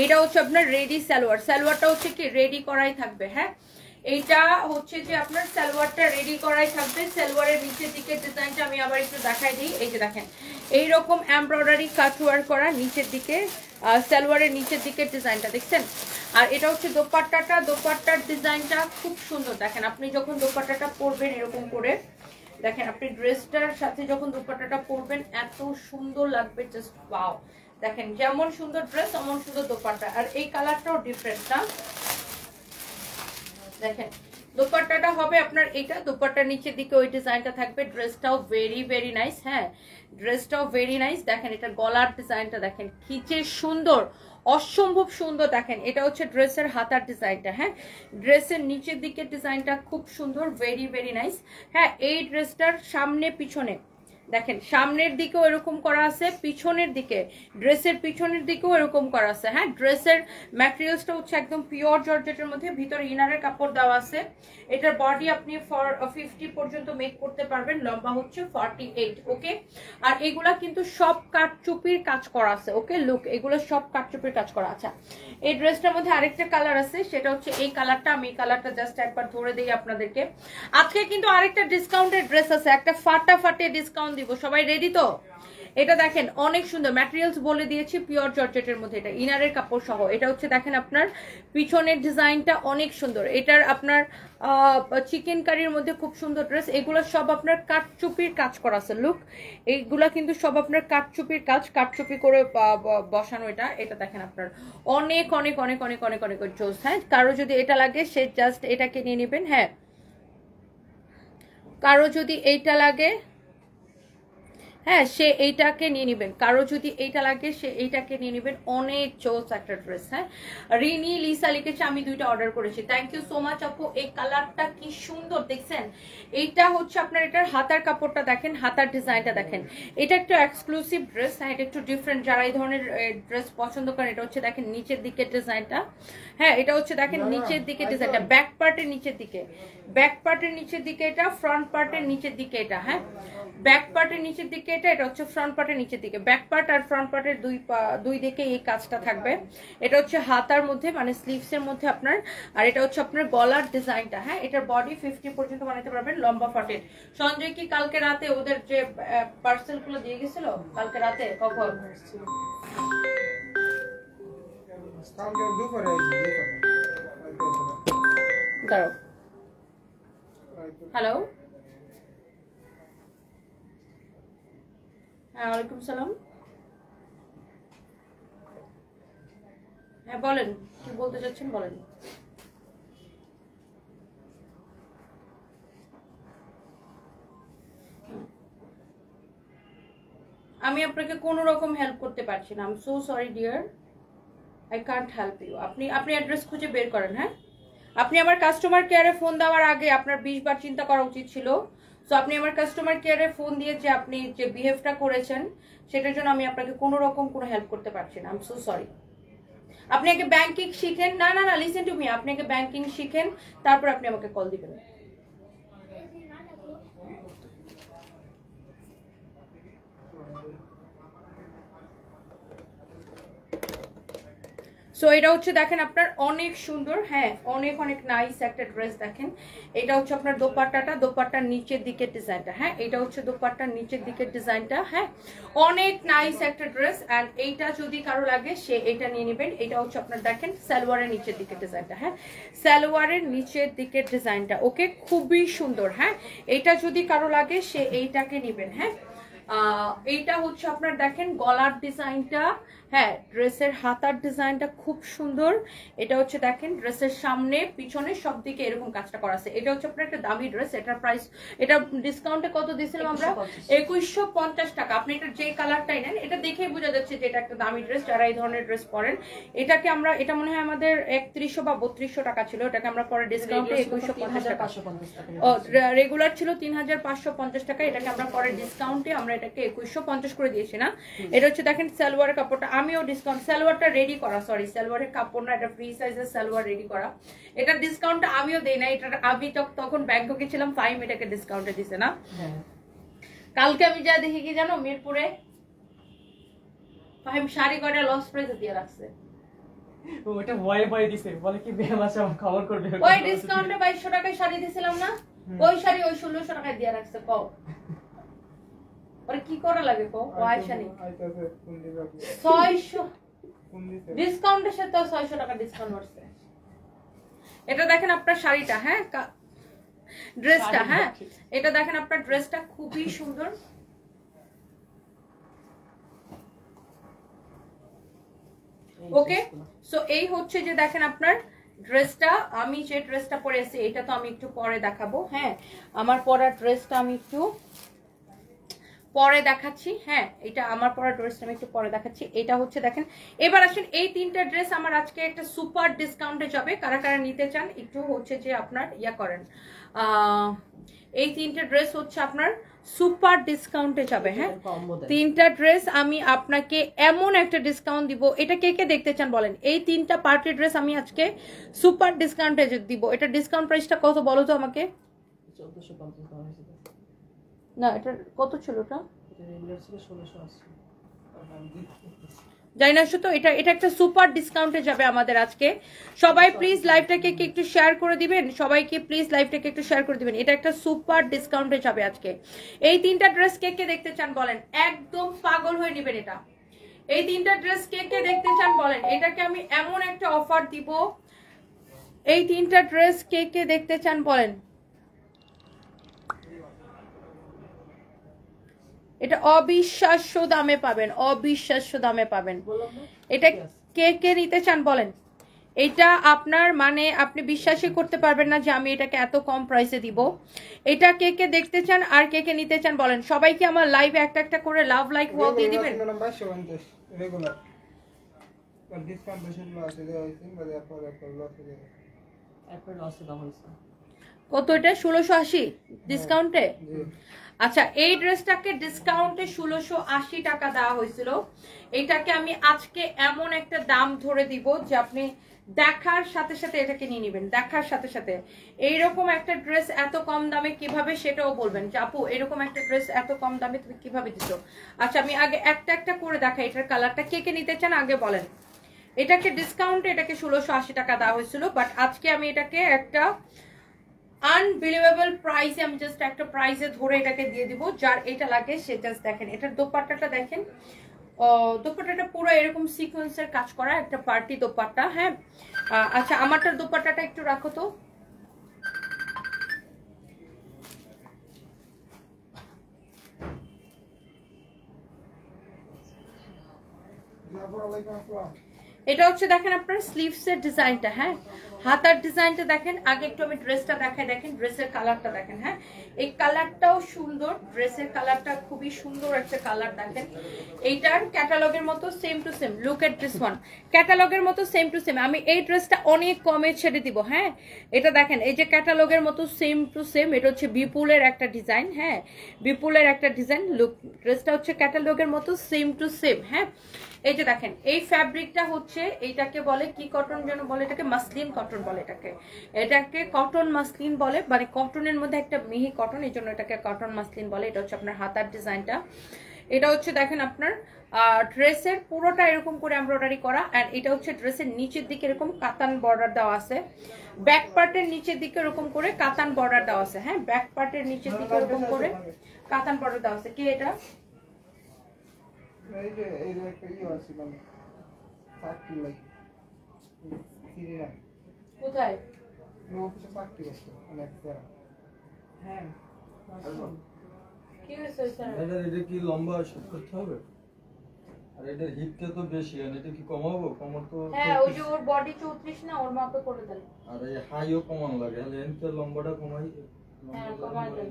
এটা হচ্ছে আপনার রেডি সালোয়ার, সালোয়ারটা হচ্ছে কি রেডি করাই থাকবে। হ্যাঁ, এইটা হচ্ছে যে আপনার সালোয়ারটা রেডি করাই থাকবে। সালোয়ারের নিচের দিকের ডিজাইনটা আমি আবার একটু দেখাই দিই। এই যে দেখেন এইরকম এমব্রয়ডারি কাটওয়ার্ক করা নিচের দিকে, সালোয়ারের নিচের দিকের ডিজাইনটা দেখছেন। আর এটা হচ্ছে দোপাট্টাটা, দোপাট্টার ডিজাইনটা খুব সুন্দর। দেখেন আপনি যখন দোপাট্টাটা পরবেন এরকম করে, দেখেন আপনি ড্রেসটার সাথে যখন দোপাট্টাটা পরবেন এত সুন্দর লাগবে, জাস্ট ওয়াও। দেখেন যেমন সুন্দর ড্রেস তেমন সুন্দর দোপাট্টা। আর এই কালারটাও ডিফারেন্ট না, দেখেন দোপাট্টাটা হবে আপনার এটা, দোপাট্টার নিচের দিকে ওই ডিজাইনটা থাকবে। ড্রেসটাও ভেরি ভেরি নাইস। হ্যাঁ, ড্রেসটাও ভেরি নাইস। দেখেন এটা গলার ডিজাইনটা দেখেন কি যে সুন্দর, অসম্ভব সুন্দর। দেখেন এটা হচ্ছে ড্রেসের হাতার ডিজাইনটা। হ্যাঁ, ড্রেসের নিচের দিকের ডিজাইনটা খুব সুন্দর, ভেরি ভেরি নাইস। হ্যাঁ, এই ড্রেসটার সামনে পিছনে দেখেন, সামনের দিকেও এরকম করা আছে, পিছনের দিকে ড্রেসের পিছনের দিকেও এরকম করা আছে। হ্যাঁ, ড্রেসের ম্যাটেরিয়ালসটা হচ্ছে একদম পিওর জর্জেটের মধ্যে, ভিতরে ইনারের কাপড় দেওয়া আছে। এটার বডি আপনি 50 পর্যন্ত মেক করতে পারবেন, লম্বা হচ্ছে 48। ওকে, আর এগুলা কিন্তু সব কাটচুপির কাজ করা আছে। ওকে, লুক এগুলো সব কাটচুপির কাজ করা। আচ্ছা, এই ড্রেসটার মধ্যে আরেকটা কালার আছে, সেটা হচ্ছে এই কালারটা। আমি এই কালারটা জাস্ট একবার ধরে দিই আপনাদেরকে। আজকে কিন্তু আরেকটা ডিসকাউন্টের ড্রেস আছে, একটা ফাটাফাটি ডিসকাউন্ট দিব। সবাই রেডি তো? এটা দেখেন অনেক সুন্দর ম্যাটেরিয়ালস বলে দিয়েছি, পিওর জর্জেটের মধ্যে, এটা ইনারের কাপড় সহ। এটা হচ্ছে দেখেন আপনার পিছনের ডিজাইনটা অনেক সুন্দর, এটার আপনার চিকেন কারির মধ্যে খুব সুন্দর ড্রেস। এগুলো সব আপনার কাটচুপির কাজ করা আছে, লুক এইগুলা কিন্তু সব আপনার কাটচুপির কাজ, কাটচুপি করে বসানো। এটা এটা দেখেন আপনার অনেক অনেক অনেক অনেক অনেক অনেক জোস। হ্যাঁ, কারো যদি এটা লাগে সে জাস্ট এটাকে নিয়ে নেবেন। হ্যাঁ, কারো যদি এইটা লাগে, হ্যাঁ সে এইটাকে নিয়ে নেবেন, কারো যদি এইটা লাগে সে এইটাকে নিয়ে নেবেন। অনেক জোস একটা ড্রেস। হ্যাঁ, রিনি লিসা লিখেছে আমি দুইটা অর্ডার করেছি, থ্যাংক ইউ সো মাচ আপু। এই কালারটা কি সুন্দর দেখছেন, এইটা হচ্ছে আপনার এটার হাতার কাপড়টা দেখেন, হাতার ডিজাইনটা দেখেন। এটা একটা এক্সক্লুসিভ ড্রেস। হ্যাঁ, এটা একটু ডিফারেন্ট, যারা এই ধরনের ড্রেস পছন্দ করেন। এটা হচ্ছে দেখেন নিচের দিকের ডিজাইনটা। হ্যাঁ, এটা হচ্ছে দেখেন নিচের দিকে ডিজাইনটা, ব্যাক পার্টের নিচের দিকে, ব্যাক পার্টের নিচের দিকে এটা, ফ্রন্ট পার্টের নিচের দিকে এটা। হ্যাঁ, ব্যাক পার্টের নিচের দিকে এটা, এটা হচ্ছে ফ্রন্ট পার্টের নিচের দিকে। ব্যাক পার্ট আর ফ্রন্ট পার্টের দুই দিকে এই কাজটা থাকবে। এটা হচ্ছে হাতার মধ্যে মানে স্লিভস এর মধ্যে আপনার, আর এটা হচ্ছে আপনার গলার ডিজাইনটা। হ্যাঁ, এটার বডি 50 পর্যন্ত বানাতে পারবেন, লম্বা ফটের। সঞ্জয় কি কালকে রাতে ওদের যে পার্সেল গুলো দিয়ে গেছিল কালকে রাতে কখন? হ্যালো, হ্যাঁ ওয়ালাইকুম সালাম। হ্যাঁ বলেন, কি বলতে চাচ্ছেন বলেন। আমি আপনাকে কোনো রকম হেল্প করতে পারছি না, I am so sorry dear, I can't help you. আপনি অ্যাড্রেস খুঁজে বের করেন। হ্যাঁ, আপনি আমার কাস্টমার কেয়ারে ফোন দেওয়ার আগে আপনার 20 বার চিন্তা করা উচিত ছিল। সো আপনি আমার কাস্টমার কেয়ারে ফোন দিয়ে যে আপনি যে বিহেভটা করেছেন সেটার জন্য আমি আপনাকে কোনো রকম কোনো হেল্প করতে পারছি না, আই এম সো সরি। আপনি আগে ব্যাংকিং শিখেন, না না না লিসেন টু মি, আপনি আগে ব্যাংকিং শিখেন, তারপর আপনি আমাকে কল দিবেন। সো এটা হচ্ছে দেখেন আপনার অনেক সুন্দর, হ্যাঁ অনেক অনেক নাইস একটা ড্রেস। দেখেন এটা হচ্ছে আপনার দোপাট্টাটা, দোপাট্টার নিচের দিকের ডিজাইনটা। হ্যাঁ, এটা হচ্ছে দোপাট্টার নিচের দিকের ডিজাইনটা। হ্যাঁ, অনেক নাইস একটা ড্রেস। অ্যান্ড এইটা যদি কারো লাগে সে এটা নিয়ে নেবেন। এটা হচ্ছে আপনার দেখেন সালোয়ারের নিচের দিকের ডিজাইনটা। হ্যাঁ, সালোয়ারের নিচের দিকের ডিজাইনটা ওকে, খুবই সুন্দর। হ্যাঁ, এটা যদি কারো লাগে সে এইটাকে নেবেন। হ্যাঁ, এইটা হচ্ছে আপনার দেখেন গলার ডিজাইনটা। হ্যাঁ, ড্রেসের হাতার ডিজাইনটা খুব সুন্দর। এটা হচ্ছে দেখেন ড্রেসের সামনে পিছনে সব দিকে এরকম কাজটা করা আছে। এটা হচ্ছে আপনার একটা দামি ড্রেস। এটার প্রাইস, এটা ডিসকাউন্টে কত দিয়েছিলাম আমরা? 2150 টাকা। আপনি এটা যে কালারটাই নেন এটা দেখেই বোঝা যাচ্ছে যে এটা একটা দামি ড্রেস। যারা এই ধরনের ড্রেস পরেন, এটাকে আমরা, এটা মনে হয় আমাদের 3100 বা 3200 টাকা ছিল, এটাকে আমরা পরে ডিসকাউন্টে 2150 টাকা। ও রেগুলার ছিল 3550 টাকা, এটাকে আমরা পরে ডিসকাউন্টে আমরা এটাকে 2150 করে দিয়েছি না। এটা হচ্ছে দেখেন সালোয়ারের কাপড়টা, আমিও ডিসকাউন্ট, সালোয়ারটা রেডি করা, সরি সালোয়ারের কাপড় না, এটা ফ্রি সাইজের সালোয়ার রেডি করা। এটা ডিসকাউন্টটা আমিও দেই না, এটা আমি তখন ব্যাংককে ছিলাম, ফাইম এটাকে ডিসকাউন্টে দিছে না। কালকে আমি যা দেখি কি জানো, মিরপুরে ফাইম শাড়ি কয়টা লস প্রাইসে দিয়ে রাখছে। ওটা ভয় ভয় দিছে, বলে কি বেম আছে আমার খবর করবে। ওই ডিসকাউন্টে 2200 টাকায় শাড়ি দিছিলাম না, ওই শাড়ি ওই 1600 টাকায় দিয়ে রাখছে। কও ওরে কি করা লাগে, কও ও আয়শা নি 600 ডিসকাউন্টের সাথে 600 টাকা ডিসকাউন্ট হচ্ছে। এটা দেখেন আপনার শাড়িটা, হ্যাঁ ড্রেসটা, হ্যাঁ এটা দেখেন আপনার ড্রেসটা খুবই সুন্দর। ওকে, সো এই হচ্ছে যে দেখেন আপনার ড্রেসটা। আমি যে ড্রেসটা পরে আছি এটা তো আমি একটু পরে দেখাবো। হ্যাঁ, আমার পরা ড্রেসটা আমি একটু পরে দেখাচ্ছি। হ্যাঁ, এটা আমার পরা ড্রেসটা আমি একটু পরে দেখাচ্ছি। এটা হচ্ছে দেখেন, এবার আসেন এই তিনটা ড্রেস আমার আজকে একটা সুপার ডিসকাউন্টে যাবে। কারা কারা নিতে চান একটু হচ্ছে যে আপনার ইয়া করেন, এই তিনটা ড্রেস হচ্ছে আপনার সুপার ডিসকাউন্টে যাবে। হ্যাঁ, তিনটা ড্রেস আমি আপনাকে এমন একটা ডিসকাউন্ট দিব, এটা কে কে দেখতে চান বলেন। এই তিনটা পার্টি ড্রেস আমি আজকে সুপার ডিসকাউন্টে দিব। এটা ডিসকাউন্ট প্রাইসটা কত বলো তো আমাকে? 1450 না, এটা কত ছিল? ওটা জানি না তো এটা একটা সুপার ডিসকাউন্টে যাবে আমাদের আজকে। সবাই প্লিজ লাইভটাকে একটু শেয়ার করে দিবেন, সবাইকে প্লিজ লাইভটাকে একটু শেয়ার করে দিবেন। এটা একটা সুপার ডিসকাউন্টে যাবে আজকে। এই 3টা ড্রেস কে কে দেখতে চান বলেন, একদম পাগল হয়ে নেবেন এটা। এই 3টা ড্রেস কে কে দেখতে চান বলেন, এটাকে আমি এমন একটা অফার দিব। এই 3টা ড্রেস কে কে দেখতে চান বলেন। এটা অবিশ্বাস্য দামে পাবেন, অবিশ্বাস্য দামে পাবেন। এটা কে কে নিতে চান বলেন। এটা আপনার মানে আপনি বিশ্বাসই করতে পারবেন না যে আমি এটাকে এত কম প্রাইসে দিব। এটা কে কে দেখতে চান আর কে কে নিতে চান বলেন। সবাইকে আমার লাইভে একটা একটা করে লাভ লাইক ওয়াও দিয়ে দিবেন। রেগুলার ডিসকাউন্ট বেশি আছে দেওয়া হয়েছে মানে আপনার লসে একবার লসে দাম হয়েছে কত এটা 1680 ডিসকাউন্টে। আচ্ছা এই ড্রেসটাকে ডিসকাউন্টে 1680 টাকা দেওয়া হয়েছিল। এটাকে আমি আজকে এমন একটা দাম ধরে দিব যে আপনি দেখার সাথে সাথে এটাকে নিয়ে নেবেন, দেখার সাথে সাথে। এইরকম একটা ড্রেস এত কম দামে কিভাবে সেটাও বলবেন যে আপু এরকম একটা ড্রেস এত কম দামে তুমি কিভাবে দিছো। আচ্ছা আমি আগে একটা একটা করে দেখাই এটার কালারটা কে কে নিতে চান আগে বলেন। এটাকে ডিসকাউন্টে এটাকে 1680 টাকা দেওয়া হয়েছিল, বাট আজকে আমি এটাকে একটা আনবিলিভেবল প্রাইসে আমি জাস্ট একটা প্রাইসে ধরে এটাকে দিয়ে দিব। যার এটা লাগে সে জাস্ট দেখেন এটার দোপাট্টাটা দেখেন। দোপাট্টাটা পুরো এরকম সিকোয়েন্সের কাজ করা একটা পার্টি দোপাট্টা। হ্যাঁ আচ্ছা আমারটার দোপাট্টাটা একটু রাখো তো। এটা হচ্ছে দেখেন আপনার স্লিভস এর ডিজাইনটা। হ্যাঁ হাতার ডিজাইনটা দেখেন। আগে একটু আমি ড্রেসটা দেখাই, দেখেন ড্রেসের কালারটা দেখেন। হ্যাঁ এই কালারটাও সুন্দর, ড্রেসের কালারটা খুবই সুন্দর একটা কালার দেখেন। এইটার ক্যাটালগের মতো same to same, look at this one, ক্যাটালগের মতো সেম টু সেম। আমি এই ড্রেসটা অনেক কমে ছেড়ে দিব। হ্যাঁ এটা দেখেন এই যে ক্যাটালগের মতো সেম টু সেম, এটা হচ্ছে বিপুলের একটা ডিজাইন। হ্যাঁ বিপুলের একটা ডিজাইন, লুক ড্রেসটা হচ্ছে ক্যাটালগের মতো সেম টু সেম। হ্যাঁ এই যে দেখেন এই ফ্যাব্রিকটা হচ্ছে এইটাকে বলে কি কটন যেন বলে, এটাকে মাসলিন কটন বলে। এটাকে কটন মাসলিন বলে, মানে কটনের মধ্যে একটা মিহি কটন, এই জন্য এটাকে কটন মাসলিন বলে। এটা হচ্ছে আপনার হাতার ডিজাইনটা। এটা হচ্ছে দেখেন আপনার ড্রেসের পুরোটা এরকম করে এমব্রয়ডারি করা। আর এটা হচ্ছে ড্রেসের নিচের দিকে এরকম কাতান বর্ডার দেওয়া আছে, ব্যাক পার্টের নিচের দিকে এরকম করে কাতান বর্ডার দেওয়া আছে। হ্যাঁ ব্যাক পার্টের নিচের দিকে এরকম করে কাতান বর্ডার দেওয়া আছে। কি এটা এই যে এই যে একটা ইয়ে আছে মানে চাকরি লাগে সিরিয়া কোথায় অফিসে চাকরি আছে অনেক যারা। হ্যাঁ কি হয়েছে স্যার? এটা কি লম্বা শুট করতে হবে? আর এটার হিপটা তো বেশি, আর এটা কি কমাবো? কমার তো হ্যাঁ ওই যে ওর বডি 34 না, ওর মাপে করে দেন। আর এই হাইও কমানো লাগে, লেন্থটা লম্বাটা কমাই। হ্যাঁ কমাই দেন।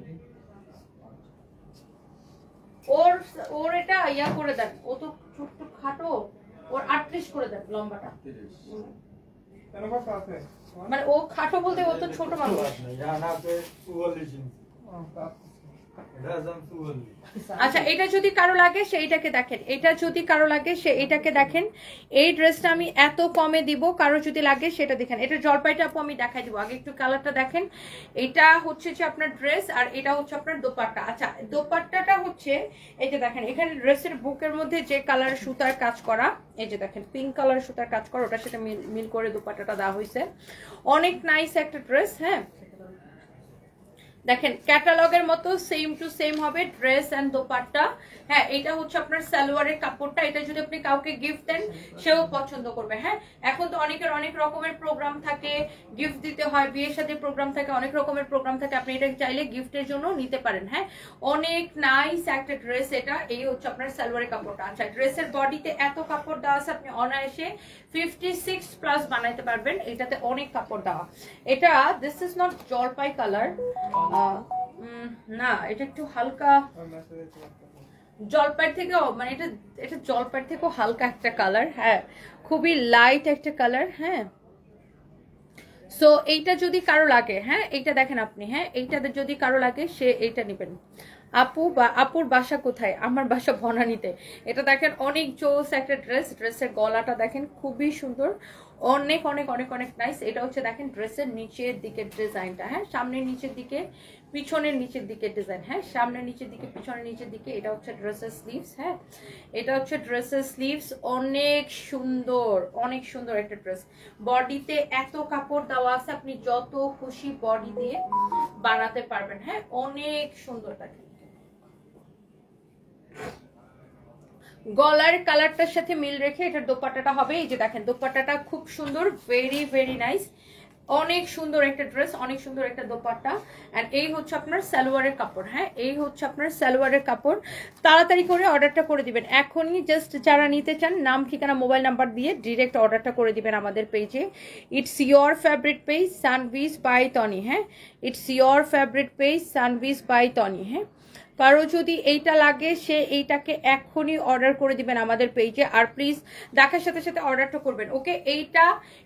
ওর এটা ইয়া করে দেন, ও তো ছোট খাটো, ওর 38 করে দেন লম্বাটা। কেন কথা আছে মানে ও খাটো বলতে ও তো ছোট মানুষ। আচ্ছা এটা যদি কারো লাগে সেইটাকে দেখেন, এটা যদি কারো লাগে সে এটাকে দেখেন। এই ড্রেসটা আমি এত কমে দিব, কারো যদি লাগে সেটা দেখেন। এটা জলপাইটা আপু আমি দেখাই দিব। আগে একটু কালারটা দেখেন। এটা হচ্ছে যে আপনার ড্রেস আর এটা হচ্ছে আপনার দোপাট্টা। আচ্ছা দোপাট্টাটা হচ্ছে এই যে দেখেন এখানে ড্রেসের বুকের মধ্যে যে কালার সুতার কাজ করা, এই যে দেখেন পিঙ্ক কালার সুতার কাজ করা, ওটার সাথে মিল করে দোপাট্টাটা দেওয়া হয়েছে। অনেক নাইস একটা ড্রেস। হ্যাঁ দেখেন ক্যাটালগের মতো সেম টু সেম হবে ড্রেস এন্ড দোপাট্টা। হ্যাঁ এটা হচ্ছে আপনার সালোয়ারের কাপড়টা। এটা যদি আপনি কাউকে গিফট দেন সেও পছন্দ করবে। হ্যাঁ এখন তো অনেকের অনেক রকমের প্রোগ্রাম থাকে, গিফট দিতে হয়, বিয়ের সাথে প্রোগ্রাম থাকে, অনেক রকমের প্রোগ্রাম থাকে, আপনি এটা চাইলে গিফটের জন্য নিতে পারেন। হ্যাঁ অনেক নাইস একটা ড্রেস এটা। এই হচ্ছে আপনার সালোয়ারের কাপড়টা। আচ্ছা ড্রেসের বডিতে এত কাপড় দেওয়া আছে, আপনি অনায়াসে 56 প্লাস বানাইতে পারবেন। এটাতে অনেক কাপড় দেওয়া। এটা দিস ইজ নট জলপাই কালার, না এটা একটু হালকা জলপাইয়ের থেকেও, মানে এটা জলপাইয়ের থেকেও হালকা একটা কালার। হ্যাঁ খুবই লাইট একটা কালার। হ্যাঁ সো এইটা যদি কারো লাগে, হ্যাঁ এইটা দেখেন আপনি, হ্যাঁ এইটাতে যদি কারো লাগে সে এইটা নেবেন। আপুর বাসা কোথায়? আমার বাসা বনানীতে। এটা দেখেন অনেক জোস একটা ড্রেস, ড্রেসের গলাটা দেখেন খুবই সুন্দর, অনেক অনেক অনেক অনেক নাইস। এটা হচ্ছে দেখেন ড্রেসের নিচের দিকের ডিজাইনটা, হ্যাঁ সামনের নিচের দিকে পিছনের নিচের দিকে ডিজাইন, হ্যাঁ সামনের নিচের দিকে পিছনের নিচের দিকে। এটা হচ্ছে ড্রেসের স্লিভস, হ্যাঁ এটা হচ্ছে ড্রেসের স্লিভস, অনেক সুন্দর অনেক সুন্দর একটা ড্রেস। বডিতে এত কাপড় দেওয়া আছে, আপনি যত খুশি বডি দিয়ে বানাতে পারবেন, হ্যাঁ অনেক সুন্দর। দেখেন গলার কালারটার সাথে মিল রেখে এটার দোপাট্টাটা হবে, এই যে দেখেন দোপাট্টাটা খুব সুন্দর, ভেরি ভেরি নাইস, অনেক সুন্দর একটা ড্রেস, অনেক সুন্দর একটা দোপাট্টা। এন্ড এই হচ্ছে আপনার সালোয়ারের কাপড়, হ্যাঁ এই হচ্ছে আপনার সালোয়ারের কাপড়। তাড়াতাড়ি করে অর্ডারটা করে দিবেন এখনই, জাস্ট যারা নিতে চান নাম ঠিকানা মোবাইল নাম্বার দিয়ে ডিরেক্ট অর্ডারটা করে দিবেন আমাদের পেজে। It's your favourite page Sanvi's by Toni, হ্যাঁ it's your favourite page Sanvi's by Toni. হ্যাঁ কারো যদি এইটা লাগে সে এইটাকে এখনই অর্ডার করে দিবেন আমাদের পেজে, আর প্লিজ দেখার সাথে সাথে অর্ডারটা করবেন। ওকে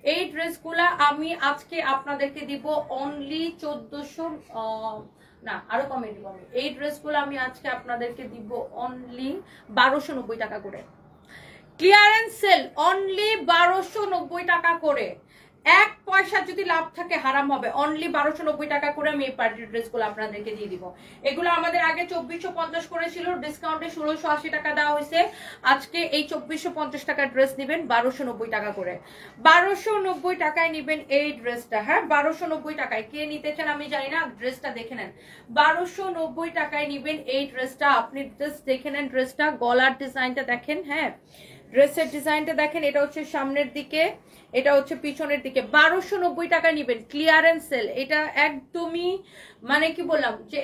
এই ড্রেসগুলা আমি আজকে আপনাদেরকে দিব অনলি 1400, না আরো কমে দিব আমি। এই ড্রেসগুলো আমি আজকে আপনাদেরকে দিব অনলি 1290 টাকা করে, ক্লিয়ারেন্স সেল অনলি 1290 টাকা করে। এক পয়সা যদি লাভ থাকে হারাম হবে। অনলি 1290 টাকা করে আমি এই পার্টি ড্রেসগুলো আপনাদেরকে দিয়ে দিব। এগুলো আমাদের আগে 2450 করে ছিল, ডিসকাউন্টে 1680 টাকা দেওয়া হয়েছে। আজকে এই 2450 টাকার ড্রেস নেবেন 1290 টাকা করে, 1290 টাকায় নেবেন এই ড্রেসটা, হ্যাঁ 1290 টাকায়। কে নিতে চান আমি জানি না, ড্রেসটা দেখে নেন, 1290 টাকায় নেবেন এই ড্রেসটা। আপনি জাস্ট দেখে নেন ড্রেসটা, গলার ডিজাইনটা দেখেন, হ্যাঁ ড্রেসের ডিজাইনটা দেখেন, এটা হচ্ছে সামনের দিকে, এটা হচ্ছে পিছনের দিকে। 1290 টাকা নিবেন, ক্লিয়ারেন্স সেল। এটা একদমই মানে কি বললাম যে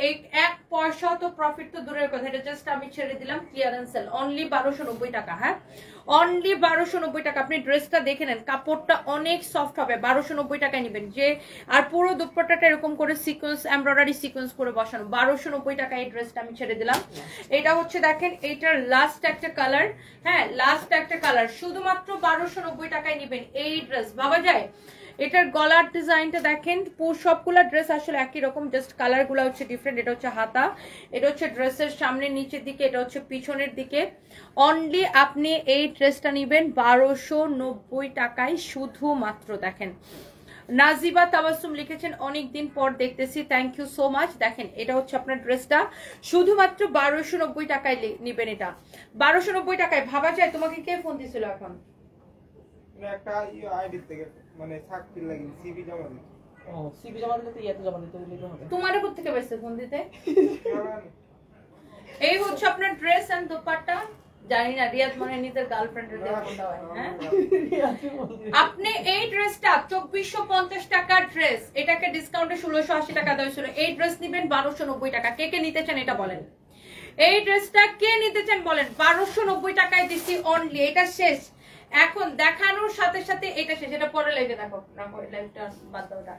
এক পয়সা তো প্রফিট তো দূরের কথা, এটা জাস্ট আমি ছেড়ে দিলাম ক্লিয়ারেন্স সেল অনলি 1290 টাকা, হ্যাঁ অনলি 1290 টাকা। আপনি ড্রেসটা দেখে নেন, কাপড়টা অনেক সফট হবে, 1290 টাকায় নিবেন যে। আর পুরো দুপাট্টাটা এরকম করে সিকোয়েন্স এমব্রয়ডারি সিকোয়েন্স করে বসানো, 1290 টাকা এই ড্রেসটা আমি ছেড়ে দিলাম। এটা হচ্ছে দেখেন এইটার লাস্ট একটা কালার, হ্যাঁ লাস্ট একটা কালার, শুধুমাত্র 1290 টাকায় নিবেন এই ড্রেস। ভাবা যায় এটার গলার ডিজাইনটা দেখেন, সবগুলা ড্রেস আসলে একই রকম, জাস্ট কালার গুলা হচ্ছে ডিফারেন্ট। এটা হচ্ছে হাতা, এটা হচ্ছে ড্রেসের সামনের নিচের দিকে, এটা হচ্ছে পিছনের দিকে। অনলি আপনি এই ড্রেসটা নিবেন 1290 টাকায় শুধুমাত্র। দেখেন নাজিবা তাবাসসুম লিখেছেন অনেকদিন পর দেখতেছি, থ্যাংক ইউ সো মাচ। দেখেন এটা হচ্ছে আপনার ড্রেসটা, শুধুমাত্র 1290 টাকায় নিবেন এটা, 1290 টাকায়। ভাবা যায় তোমাকে কে ফোন দিছিল এখন? একটা আইডি থেকে মানে সাকফিল লাগি সিভি জমা দিই। ও সিভি জমা দিলে তো ইয়াতে জমা দিতে হবে। তোমার কোথা থেকে পাইছে ফোন দিতে? এই হচ্ছে আপনার ড্রেস এন্ড দোপাট্টা। জানি না রিয়াজ মনে নিজের গার্লফ্রেন্ডের দিয়ে ফোনটা হয়, হ্যাঁ আপনি এই ড্রেসটা 2450 টাকার ড্রেস, এটাকে ডিসকাউন্টে 1680 টাকা দেওয়া ছিল। এই ড্রেস নিবেন 1290 টাকা। কে কে নিতে চান এটা বলেন, এই ড্রেসটা কে নিতে চান বলেন? 1290 টাকায় দিছি অনলি, এটা শেষ এখন দেখানোর সাথে সাথে এটা শেষ। এটা পরে লাইভে দেখো, না পরে লাইভটা বাদ দাও।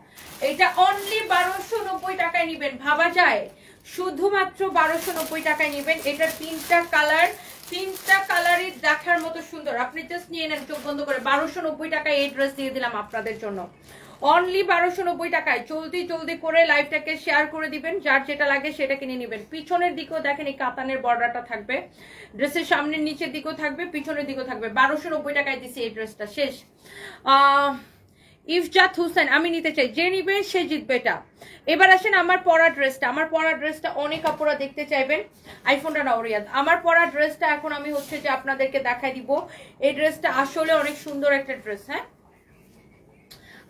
এটা অনলি 1290 টাকায় নিবেন। ভাবা যায় শুধুমাত্র 1290 টাকায় নিবেন। এটা তিনটা কালার, তিনটা কালারই দেখার মতো সুন্দর। আপনি জাস্ট নিয়ে নেন চোখ বন্ধ করে। 1290 টাকায় এই ড্রেস দিয়ে দিলাম আপনাদের জন্য, অনলি 1290 টাকায়। জলদি জলদি করে লাইভটাকে শেয়ার করে দিবেন, যার যেটা লাগে সেটা কিনে নেবেন। পিছনের দিকেও দেখেন এই কাতানের বর্ডারটা থাকবে, ড্রেসের সামনের নিচের দিকেও থাকবে, পিছনের দিকেও থাকবে। 1290 টাকায় দিছি এই ড্রেসটা, শেষ। ইফজাত হোসেন আমি নিতে চাই, যে নিবে সে জিতবে এটা। এবার আসেন আমার পরা ড্রেসটা, আমার পরা ড্রেসটা অনেক আপুরা দেখতে চাইবেন। আইফোনটা নাও রিয়াদ। আমার পরা ড্রেসটা এখন আমি হচ্ছে যে আপনাদেরকে দেখাই দিব। এই ড্রেসটা আসলে অনেক সুন্দর একটা ড্রেস, হ্যাঁ